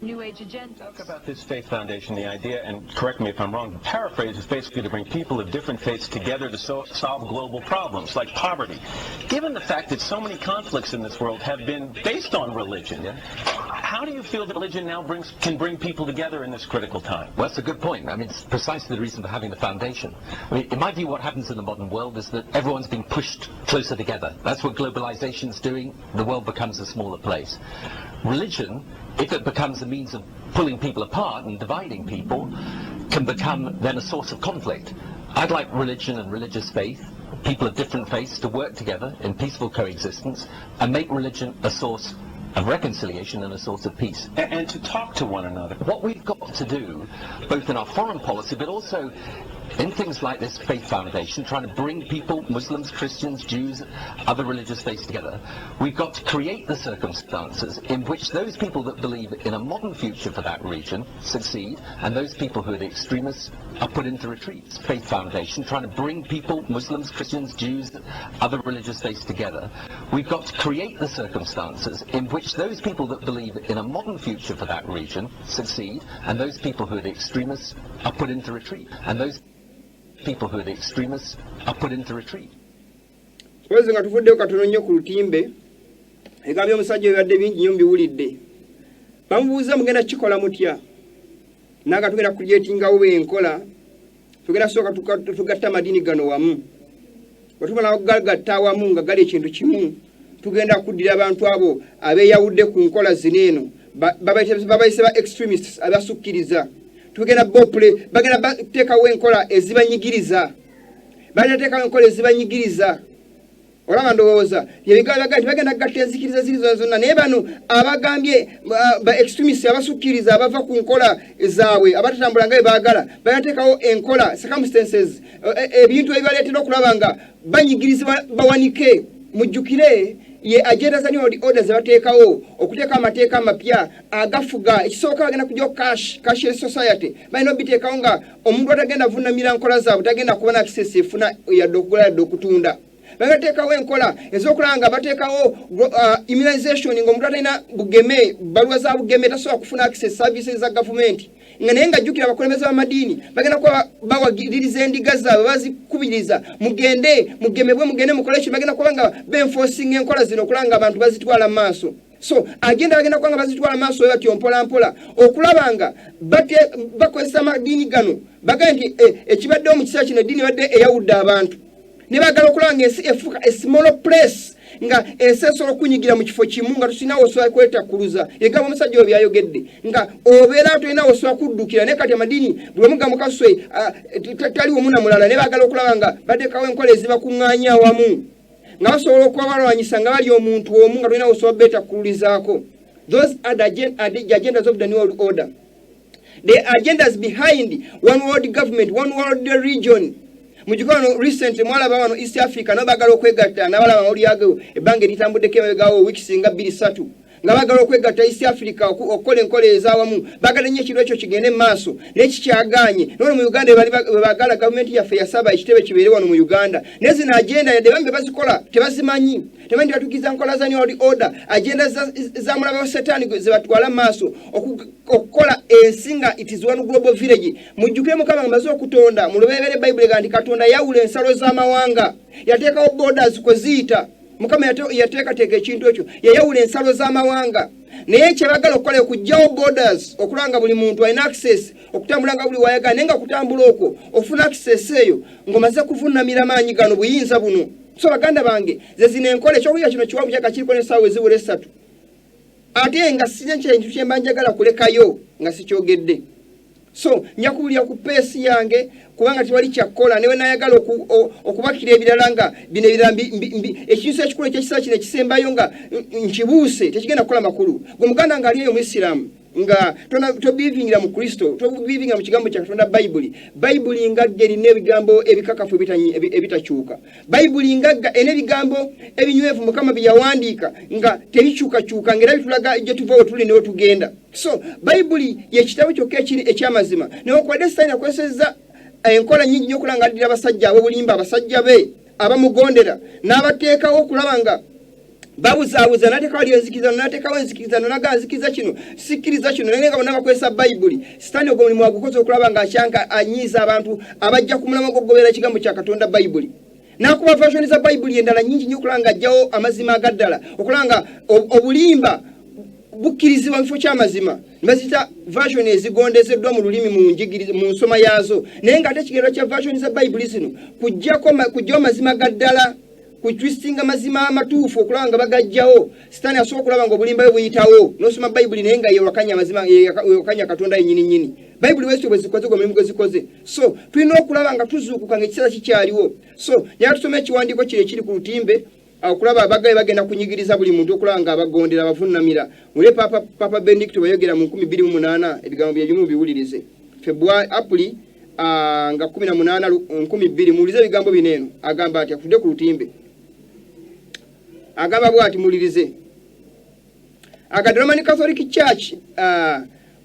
New Age agenda. Talk about this faith foundation. The idea, and correct me if I'm wrong, the paraphrase is basically to bring people of different faiths together to solve global problems like poverty. Given the fact that so many conflicts in this world have been based on religion, how do you feel that religion now can bring people together in this critical time? Well, that's a good point. I mean, it's precisely the reason for having the foundation. I mean, in my view, what happens in the modern world is that everyone's being pushed closer together. That's what globalization's doing. The world becomes a smaller place. Religion, if it becomes a means of pulling people apart and dividing people, can become then a source of conflict. I'd like religion and religious faith, people of different faiths, to work together in peaceful coexistence and make religion a source of reconciliation and a source of peace. And to talk to one another. What we've got to do, both in our foreign policy, but also in things like this faith foundation, trying to bring people, Muslims, Christians, Jews, other religious faiths together, we've got to create the circumstances in which those people that believe in a modern future for that region succeed, and those people who are the extremists are put into retreats. Faith foundation, trying to bring people, Muslims, Christians, Jews, other religious faiths together, we've got to create the circumstances in which those people that believe in a modern future for that region succeed, and those people who are the extremists are put into retreat. And those people who are the extremists are put into retreat. Suppose nga tufuddeyo katono nnyo ku lutimbe ebigambo by'omusajja ebibadde bingi nnyo mbiwulidde bamubuuza mugenda kikola mutya naga tugenda kulyetingawo enkola tugenda sooka tugatta amadini gano wamu bwe tumala okugagatta awamu nga gali ekintu kimu tugenda kuddira abantu abo abeeyawudde ku nkola zino eno babayise ba extremists abasukkiriza tugenda bopule bagenda bateekawo enkola ezibanyigiriza bagenda teekawo enkola ezibanyigiriza olaba ndowooza bagenda gatta enzikiriza ziri zonna naye bano abagambye ba extremists abasukkiriza abava ku nkola zaabwe abatatambula nga bwe baagala bagateekawo enkola circumstances ebintu ebibaleetera okulaba nga banyigirizibwa bawanike mujjukire ye agenda za new orders bateekawo okuteeka amateeka amapya agafuga ekisooka bagenda kujja cashless society balina obiteekawo nga omuntu atagenda vunamira nkola zaabwe tagenda kubona access efuna yadde okugula yadde okutunda bagateekawo enkola ez'okulaba nga bateekawo immunization ng'omuntu atalina bugeme baluwa za bugeme tasobola kufuna access services za gavumenti nga naye nga jjukira abakulembeze b'amadiini bagenda kuba bawagiririza endiga zaabwe bazikubiriza mugemebwe mugende mukole ki bagenda kuba nga benforcing enkola zino okulaba nga abantu bazitwala mu maaso so agenda bagenda kuba nga bazitwala mu maaso we batyo mpola mpola okulaba nga bakozesa amadiini gano bagambye nti ekibaddewo mu kiseera kino eddiini badde eyawudde abantu ne bagala okulaba nga ensi efuuka a small place nga ensi esobola okunyigira mu kifo kimu nga tusinawo osobola kwetakkuluza yegamba omusajja oyo byayogedde nga obeera tolinawo osobola kuddukira naye kati amadiini buli omu gamukaswe taliwo muna mulala ne bagala okulaba nga bateekawo enkola ezibakuŋŋaanya awamu nga basobola okuba balwanyisa nga bali omuntu omu nga tolinawo osobola beetakkululizaako. Those are the agendas of the New World Order. The agendas behind one world government, one world region. Mujukano recently mwalaba wano East Africa nabagala okwegatta nabalaba olyago ebange litambuddeko ebegawo weeks nga 2-3 nga bagala okwegatta East Africa okukola enkola ezaawamu bagala nnyo ekiro ekyo kigende mu maaso n'ekikyaganye nono mu Uganda bagala gavumenti yaffe yasaba ekitebe kibeere wano mu Uganda naye zino agenda yadde bambe bazikola tebazimanyi temanyi batukiza nkola za New World Order agenda za mulabe wa Setaani ze batwala mu maaso okukola ensinga it is one global village. Mujjukire Mukama amaze okutonda mu lubeebere Bible gandi Katonda yawula ensalo z'amawanga yateekawo borders kwe ziyita Mukama yateekateeka ekintu ekyo yayawula ensalo z'amawanga naye kyebagala okukola okugyawo borders okulanga buli muntu alina access okutambulanga buli wayagala naye nga kutambula okwo ofuna access eyo ng'omaze kuvunnamira maanyi gano buyinza buno. So baganda bange ze zino enkola ekyokulya kino kiwamu kyaka kiriko n'essaawa eziwera 3 ate nga sinekyentu kyemba njagala kulekayo nga sikyogedde. So nyakuulira ku peesi yange kubanga tewali kyakkola newe nayagala okubakira ebirala nga bino ekintu ekikulu ekyekisaa kino ekisembayo nga nkibuuse tekigenda kukola makulu. Gwe muganda nga ali eyo muisiraamu nga tobivingira mu Kristo tobivinga mu kigambo kya Katonda Bayibuli ngagga erina ebigambo ebikakafu ebitakyuka. Bayibuli ngagga ene ebigambo ebinywevu Mukama bye yawandiika nga tebikyukakyuka ng'era bitulaga gye tuva we tuli ne we tugenda. So Bayibuli y'ekitabo kyokka ekiri ekyamazima naye okubadde Setaani akozesezza enkola nnyingi nnyo okulangalira abasajja ab'obulimba abasajja be abamugondera n'abateekawo okulaba nga babuzaabuza n'ateekawo lyenzikiriza n'ateekawo enzikiriza n'agaanzikiriza kino sikkiriza kino naye nga bonna bakozesa Bayibuli. Setaani ogwo mulimu agukoze okulaba ng'akyanka anyiiza abantu abajja ku mulamwa gw'okugoberera ekigambo kya Katonda Bayibuli. N'akuba version za Bayibuli endala nnyingi nnyo okulaba ng'ajjawo amazima agaddala okulaba nga obulimba bukkirizibwa mu kifo ky'amazima bazita version ezigondezeddwa mu lulimi mu nsoma yaazo naye ng'ate ekigendero kya version za Bayibuli zino kujjawo mazima gaddala kutwistinga mazima amatuufu okulaba nga bagajjawo. Setaani asobola okulaba nga obulimba bwe buyitawo n'osoma Bayibuli naye nga yewakanya amazima yewakanya Katonda yennyini. Bayibuli wesito bwe zikoze gwe mulimu gwe zikoze. So tulina okulaba nga tuzuukuka ng'ekiseera kikyaliwo. So naye tusome ekiwandiiko kino ekiri ku lutimbe okulaba abagabe bagenda kunyigiriza buli muntu okulaba nga abagondera abavunnamira. Mule Papa Benedicto bayogera mu 2008 ebigambo bye bimu biwulirize April nga 18 2000 muwulize ebigambo bineeno agamba ati afudde ku lutimbe agamba bw'ati mulirize aga the Roman Catholic Church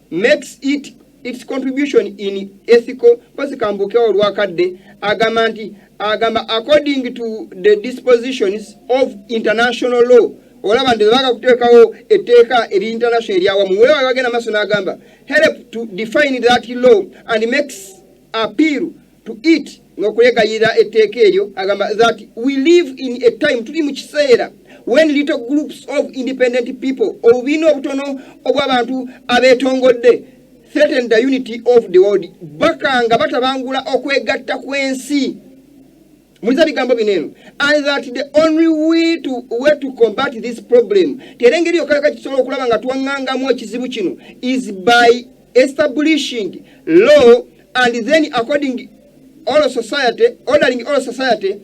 makes its contribution in ethical posikambukewo olwakadde agamba nti according to the dispositions of international law olaba nti baga kuteekawo etteeka eri international eryawamu wewe bagenda maaso n'agamba help to define that law and makes appeal to it ng'okuyegayira etteeka eryo agamba that we live in a time tuli mu kiseera when little groups of independent people obubiina obutono obw'abantu abeetongodde threaten the unity of the world bakanga batabangula okwegatta kw'ensi. Muliza bigambo bineeno and that the only way to combat this problem terengeri yokka kisobola okulaba nga twaŋŋangamu ekizibu kino is by establishing law and then ordering all society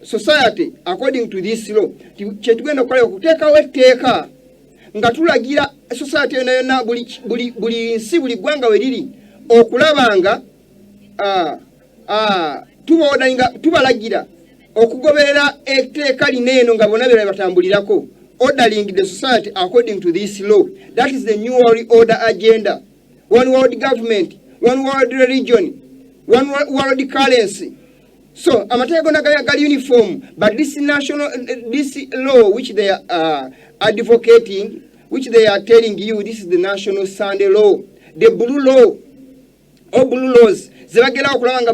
society according to this law kyetugenda okukola okuteekawo etteeka nga tulagira society yonna buli nsi buli ggwanga we liri okulaba nga tubalagira okugoberera etteeka lineeno nga bonna bye batambulirako ordering the society according to this law. That is the new world order agenda. One world government, one world religion, one world currency. So amategeko nagali uniform, but this law which they are advocating, which they are telling you, this is the national Sunday law, the blue law, or blue laws. Zebagera okulaba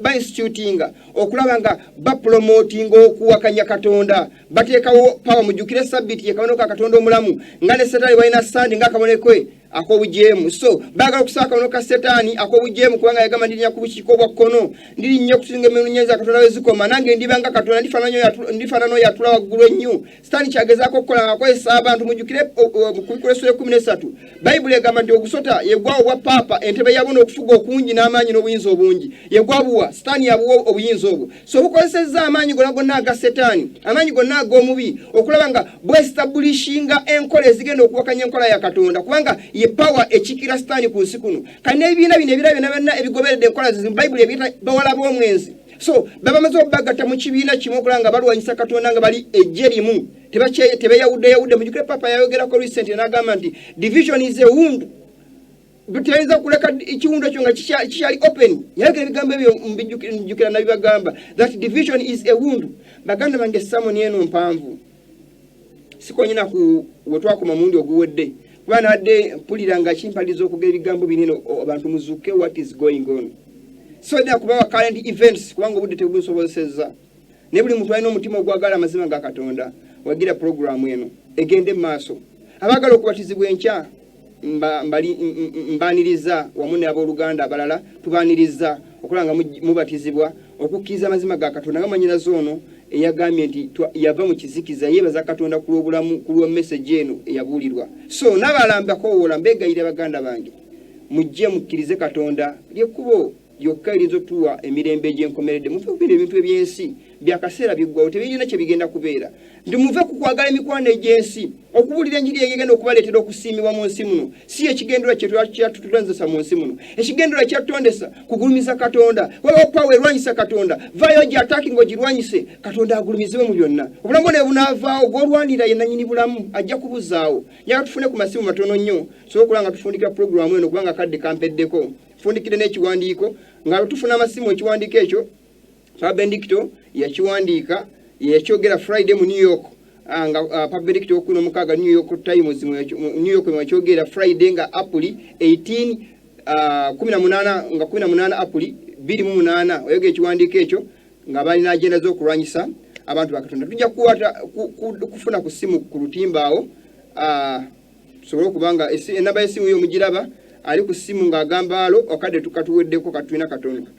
ba instituting okulaba nga ba promoting okuwakanya Katonda bateekawo power mujukire sabiti yekaboneka Katonda omulamu nga ne Satani balina sandi nga kabonekwe akobujemu. So bagala okusaka onoka Satani akobujemu kubanga yagamba ndirinya ku bukiiko bwa kkono ndiri nnyo kusinga emenyeza Katonda wezikoma nange ndibanga Katonda ndifanano yatula waggulu ennyo. Satani kyagezaako okukola nga akozesa abantu mujukire kubikola Sura 13 Bayibuli egamba nti ogusota yegwawo bwa papa entebe yabona okufuga okungi n'amaanyi n'obuyinza obungi yegwabuwa Satani yabuwa obuyinza obwo. So bukozesezza amaanyi gonna aga Satani amaanyi gonna ag'omubi okulaba nga bwestablishinga enkola ezigenda okuwakanya enkola ya Katonda kubanga ye power echikira Satani ku nsi kuno kandi ebibiina bino ebirabyo ebigoberedde enkola zimu Bayibuli ebiyita bawala b'omwenzi. So babamaze obagatta mu kibiina kimu okulanga balwanyisa Katonda nga bali ejje limu tebeyawudde mujukire papa yayogerako recent n'agamba nti division is a wound. Butayinza kuleka ekiwundo ekyo nga kikyali open yayogera ebigambo ebyo mbijjukira nabibagamba that division is a wound. Baganda bange samoni eno mpanvu sikonyina ku wetwakoma mundi oguwedde kubana adde mpulira nga kimpaliza okugera ebigambo binene abantu muzuke what is going on. So there kubawa current events kubanga obudde tebusobozesezza ne buli muntu alina omutima ogwagala amazima ga Katonda wagira program eno egende maaso abagala okubatizibwa enkya mbaniriza wamu n'abooluganda abalala tubaniriza okulanga mubatizibwa okukkiriza amazima ga Katonda nga manyirazo ono eyagambye nti yava mu kizikiza yeebaza Katonda ku lw'obulamu ku lwa message eno eyabuulirwa. So n'abalambakowoola mbegayire baganda bange mujje mukkirize Katonda lyekkubo lyokka erizotuwa emirembe gy'enkomeredde muve kubira ebintu eby'ensi byakaseera biggwawo tebirina kye bigenda kubeera ndi muve ku kwagala emikwano egy'ensi okubuulira enjiri egenda okubaleetera okusiimibwa mu nsi muno si ekigendera kyatutondesa mu nsi muno ekigendera kyatutondesa kugulumiza Katonda waliwo pawe erwanyisa Katonda vayo gy'ataki ng'ogirwanyise Katonda agulumizibwe mu byonna obulamu ne bunaavaawo gw'olwanira ye nannyini bulamu ajja kubuzaawo njagala tufune ku masimu matono nnyo sobola okulanga tufundikira pulogulaamu eno kubanga kadde kampeddeko fundikire n'ekiwandiiko nga tufuna amasimu ekiwandiiko ekyo Benedicto yakiwandiika yakyogera Friday mu New York nga Benedicto okuno mukaga New York Times New York yakyogera Friday nga April 18 18 nga 18 April 28 oyogera ekiwandiiko ekyo nga balina agenda z'okulwanyisa abantu ba Katonda. Tujja kufuna ku simu ku lutimbaawo sobola okubanga enamba y'essimu y'omugiraba ali ku simu ng'agamba alo okadde tukatuweddeko katulina Katonda.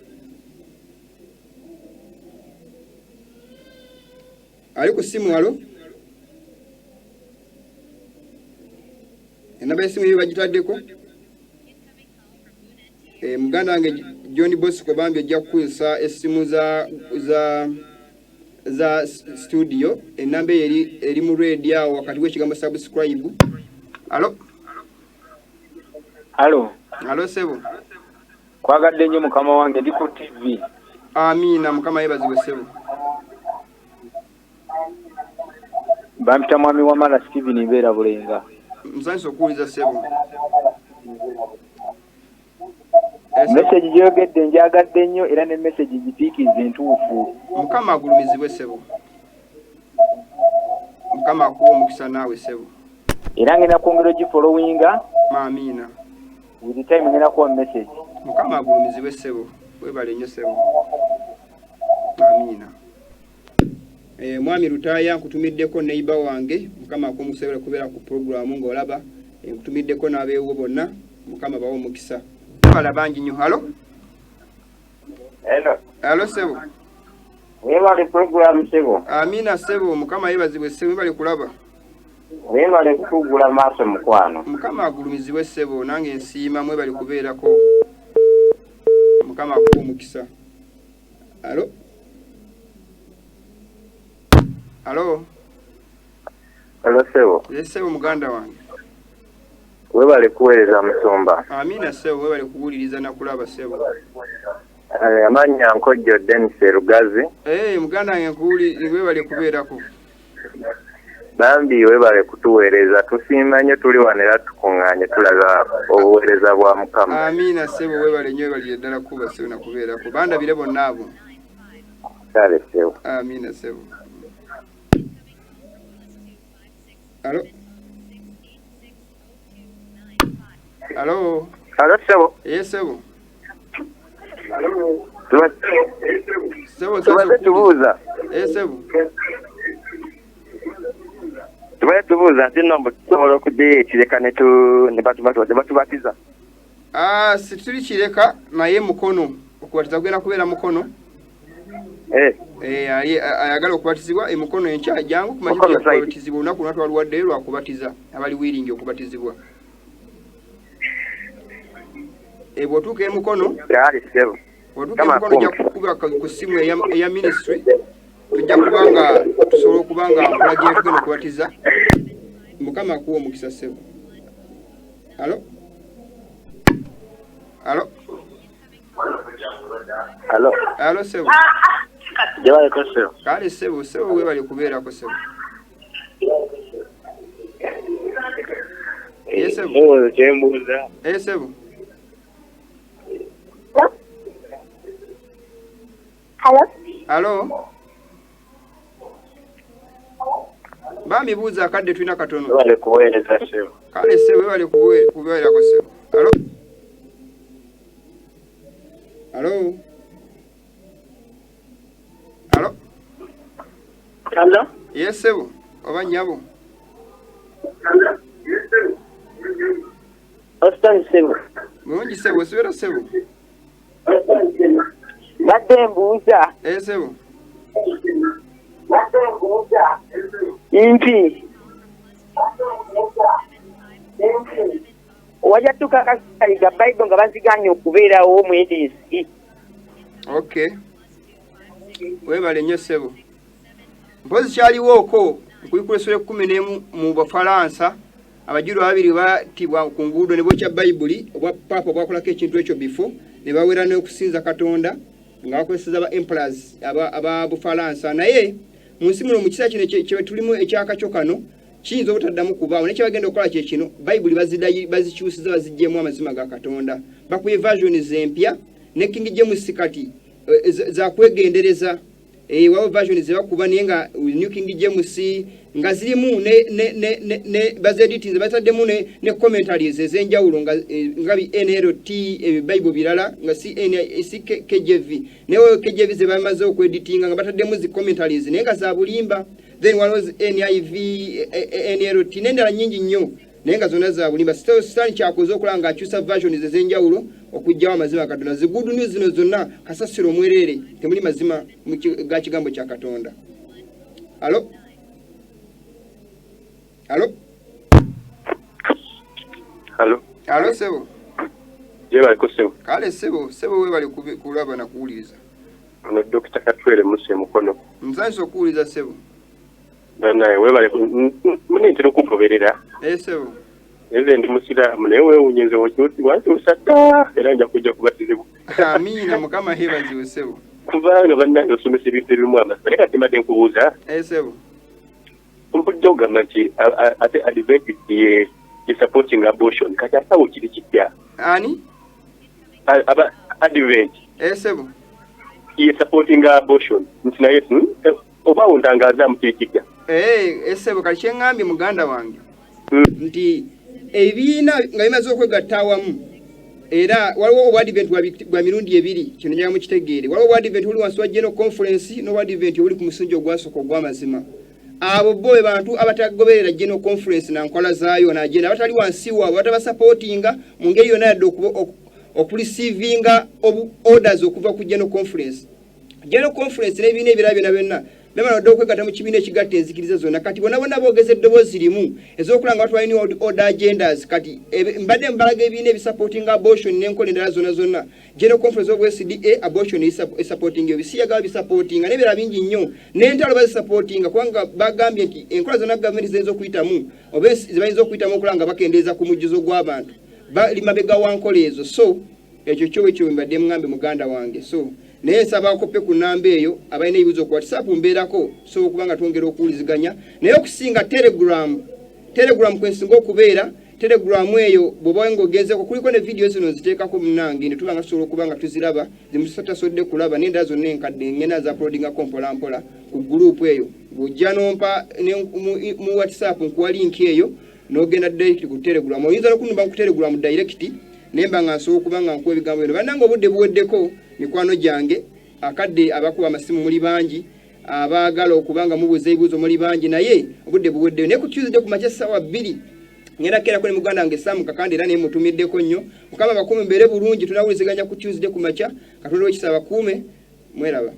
Ali ku simu alo enamba y'essimu yo bagitaddeko muganda wange John Bosco Bambi ajja kukozesa essimu za studio enamba eri mu radio awo wakati w'ekigambo subscribe. Alo alo sebo kwagadde nnyo mukama wange ndi ku TV. Amina mukama yebazibwe sebo. Bampita mwami wa mala Steven Mbeera Bulenga. Msanyiso okuwuliza sebo. Message gyogedde njagadde nnyo era ne message gitiikize entuufu. Mukama agulumizibwe sebo. Mukama akuwa omukisa naawe sebo. Era ngenda kwongera gifollowinga. Amina. With the time ngenda kuwa message. Mukama agulumizibwe sebo. Webale nnyo sebo. Amina. Mwami Lutaya nkutumiddeko neighbor wange mukama akumusobera kubeera ku program ng'olaba nkutumiddeko n'abeewo bonna mukama bawo omukisa. Bala bangi nnyo. Hello sebo. Webale program sebo. Amina sebo mukama yebazibwe sebo bali kulaba. Webale kutugula maaso mukwano. Mukama agulumizibwe sebo nange nsiima mwe bali kubeerako mukama akuwa omukisa. Hello Hello. Hello, Sebo. Yes, Sebo muganda wange. Webale kuweereza Musumba. Amina Sebo, webale kuwuliriza na kulaba Sebo. Amanya nkojjo Dennis Rugazi. Muganda wange nkuwuli webale kubeerako. Bambi webale kutuweereza tusiima nnyo tuli wano era tukuŋŋaanye tulaga obuweereza bwa Mukama. Amina Sebo, webale nnyo webalire ddala kuba Sebo na kubeerako. Bandabire bonna abo. Kale Sebo. Amina Sebo. Hello. Hello. Hello, Sebo. Yes, Sebo. Sebo, tubuuza. Yes, Sebo. Tubuuza nti nombo tusobola okuddayo ekireka ne batubatiza. Situli kireka naye mukono okubatiza gwena kubeera mukono. Ayagala okubatizibwa emukono enkya jangu kumanyira okubatizibwa olunaku lwatwalwadde lwakubatiza abali wiringi okubatizibwa. Bw'otuuka emukono ojja kukuba ku ssimu eya ministry tujja kubanga tusobola okubanga nkulagira tugenda okubatiza. Mukama akuwa omukisa Sebo. Hello. Hello. Hello. Hello Sebo. Jawale ko Sebo. Kale Sebo, Sebo webale kubeerako Sebo. Yes Sebo. Kyembuuza. Sebo. Hello. Hello. Bami buuza akadde tulina katono. Webale kuweereza Sebo. Kale Sebo webale kubeerako Sebo. Hello. Hello. Hello. Hello. Yes Sebo. Oba nyabo. Ostan Sebo. Mulungi Sebo, sibeera Sebo. Badde mbuuza. Sebo. Impi. Wajatuka kasali ga Bible nga baziganye okubeerawo mu EDC. Okay. Webale nnyo Sebo. Mpozi kyaliwooko nkulikulesole 11 mu Bafalansa abajulu babiri batibwa ku nguudo ne bokya Bayibuli obwa papa bwakolako ekintu ekyo bifo ne bawera n'okusinza Katonda nga bakozesa aba emperors aba Bufalansa naye mu nsi muno mu kisa kino kye tulimu ekyakakyo kano kiyinza obutaddamu kubaawo nekye bagenda okukola kye kino Bayibuli bazikyusiza baziggyemu amazima ga Katonda bakuye versions empya ne King James kati za kwegendereza wao versions zebakuba naye nga New King James nga zirimu ne bazeditinze bataddemu ne commentaries ezenjawulo nga bi NLT Bible birala nga si KJV newe KJV ze bamaze okweditinga nga bataddemu zi commentaries naye nga za bulimba then one was NIV NLT nendala nyingi nnyo naye nga zonna za bulimba sitani kyakoze okulanga akyusa versions ezenjawulo okujjawo amazima Katonda zi good news zino zonna kasasiro omwerere temuli mazima ga kigambo kya Katonda. Hello. Hello. Hello. Hello Sebo. Jebale ko Sebo. Kale Sebo, Sebo webale kulaba na kuwuliriza. Ono Dr. Katwele Muse Mukono. Mzanso kuwuliriza Sebo. Naye webale mune ntero kugoberera. Sebo. Nze ndi musiraamu naye weewuunyize wantu osata era nja kujja kubatizibwa. Amina Mukama hebaziwe Sebo. Kubanga bannange osomesa ebintu ebimu amasa naye kati mbadde nkubuuza. Sebo. Mpujja ogamba nti ate Adventist ye supporting abortion kati asawo kiri kitya? Ani? Aba Advent. Sebo. Ye supporting abortion nti naye oba ontangaaza kiri kitya? Sebo kati kyengambye muganda wange nti ebiina nga bimaze okwegatta awamu era waliwo obwadivent bwa mirundi ebiri kino nyamu kitegeere waliwo obwadivent oli wansi wa general conference n'obwadivent obuli ku musingi ogwasooka ogw'amazima abo bo bantu abatagoberera general conference na nkola zaayo n'agenda abatali wansi waabwe batabasupportinga mu ngeri yonna yadde okurecevinga orders okuva ku general conference n'ebiina ebirala byonna byonna bema ndo okwegatta mu kibiina ekigatta enzikiriza zonna kati bonna boogeza eddoboozi limu ez'okulanga watu balina order agendas kati mbadde mbalaga ebibiina ebisupportinga abortion n'enkola endala zonna General Conference of SDA abortion is supporting ebisiyaga bisupportinga n'ebirala bingi nnyo n'entalo bazisupportinga kubanga bagambye nti enkola zonna gavumenti ziyinza okuyitamu oba zibayinza okuyitamu okulanga bakendeeza ku mujjuzo gw'abantu bali mabega wa nkola ezo so ekyo kyo mbadde mngambe muganda wange so naye nsaba akoppe ku namba eyo abalina ebibuuzo ku WhatsApp mbeerako so okubanga twongera okuwuliziganya naye okusinga telegram kwensinga okubeera telegram eyo bw'oba ng'ogezeko kuliko ne video zino ziteekako munange ne tubanga tusobola okuba nga tuziraba zimutasodde kulaba n'endala zonna enkadde ngenda za uploadingako mpolampola ku gurupu eyo bw'ojja nompa mu WhatsApp nkuwa linki eyo n'ogenda direct ku telegram oyinza n'okunumba ku telegram direct nemba nga nsobola okuba nga nkuwa ebigambo bino bannanga obudde buweddeko mikwano gyange akadde abakuba amasimu muli bangi abaagala okubanga mubuuza ebibuuzo muli bangi naye obudde buweddeyo naye ku Tuesday ku makya ssaawa 2 ngenda keerako ne muganda wange Sam Kakande era naye mutumiddeko nnyo mukama bakuume mbeere bulungi tunawuliziganya ku Tuesday ku makya Katonda w'ekisa bakuume mweraba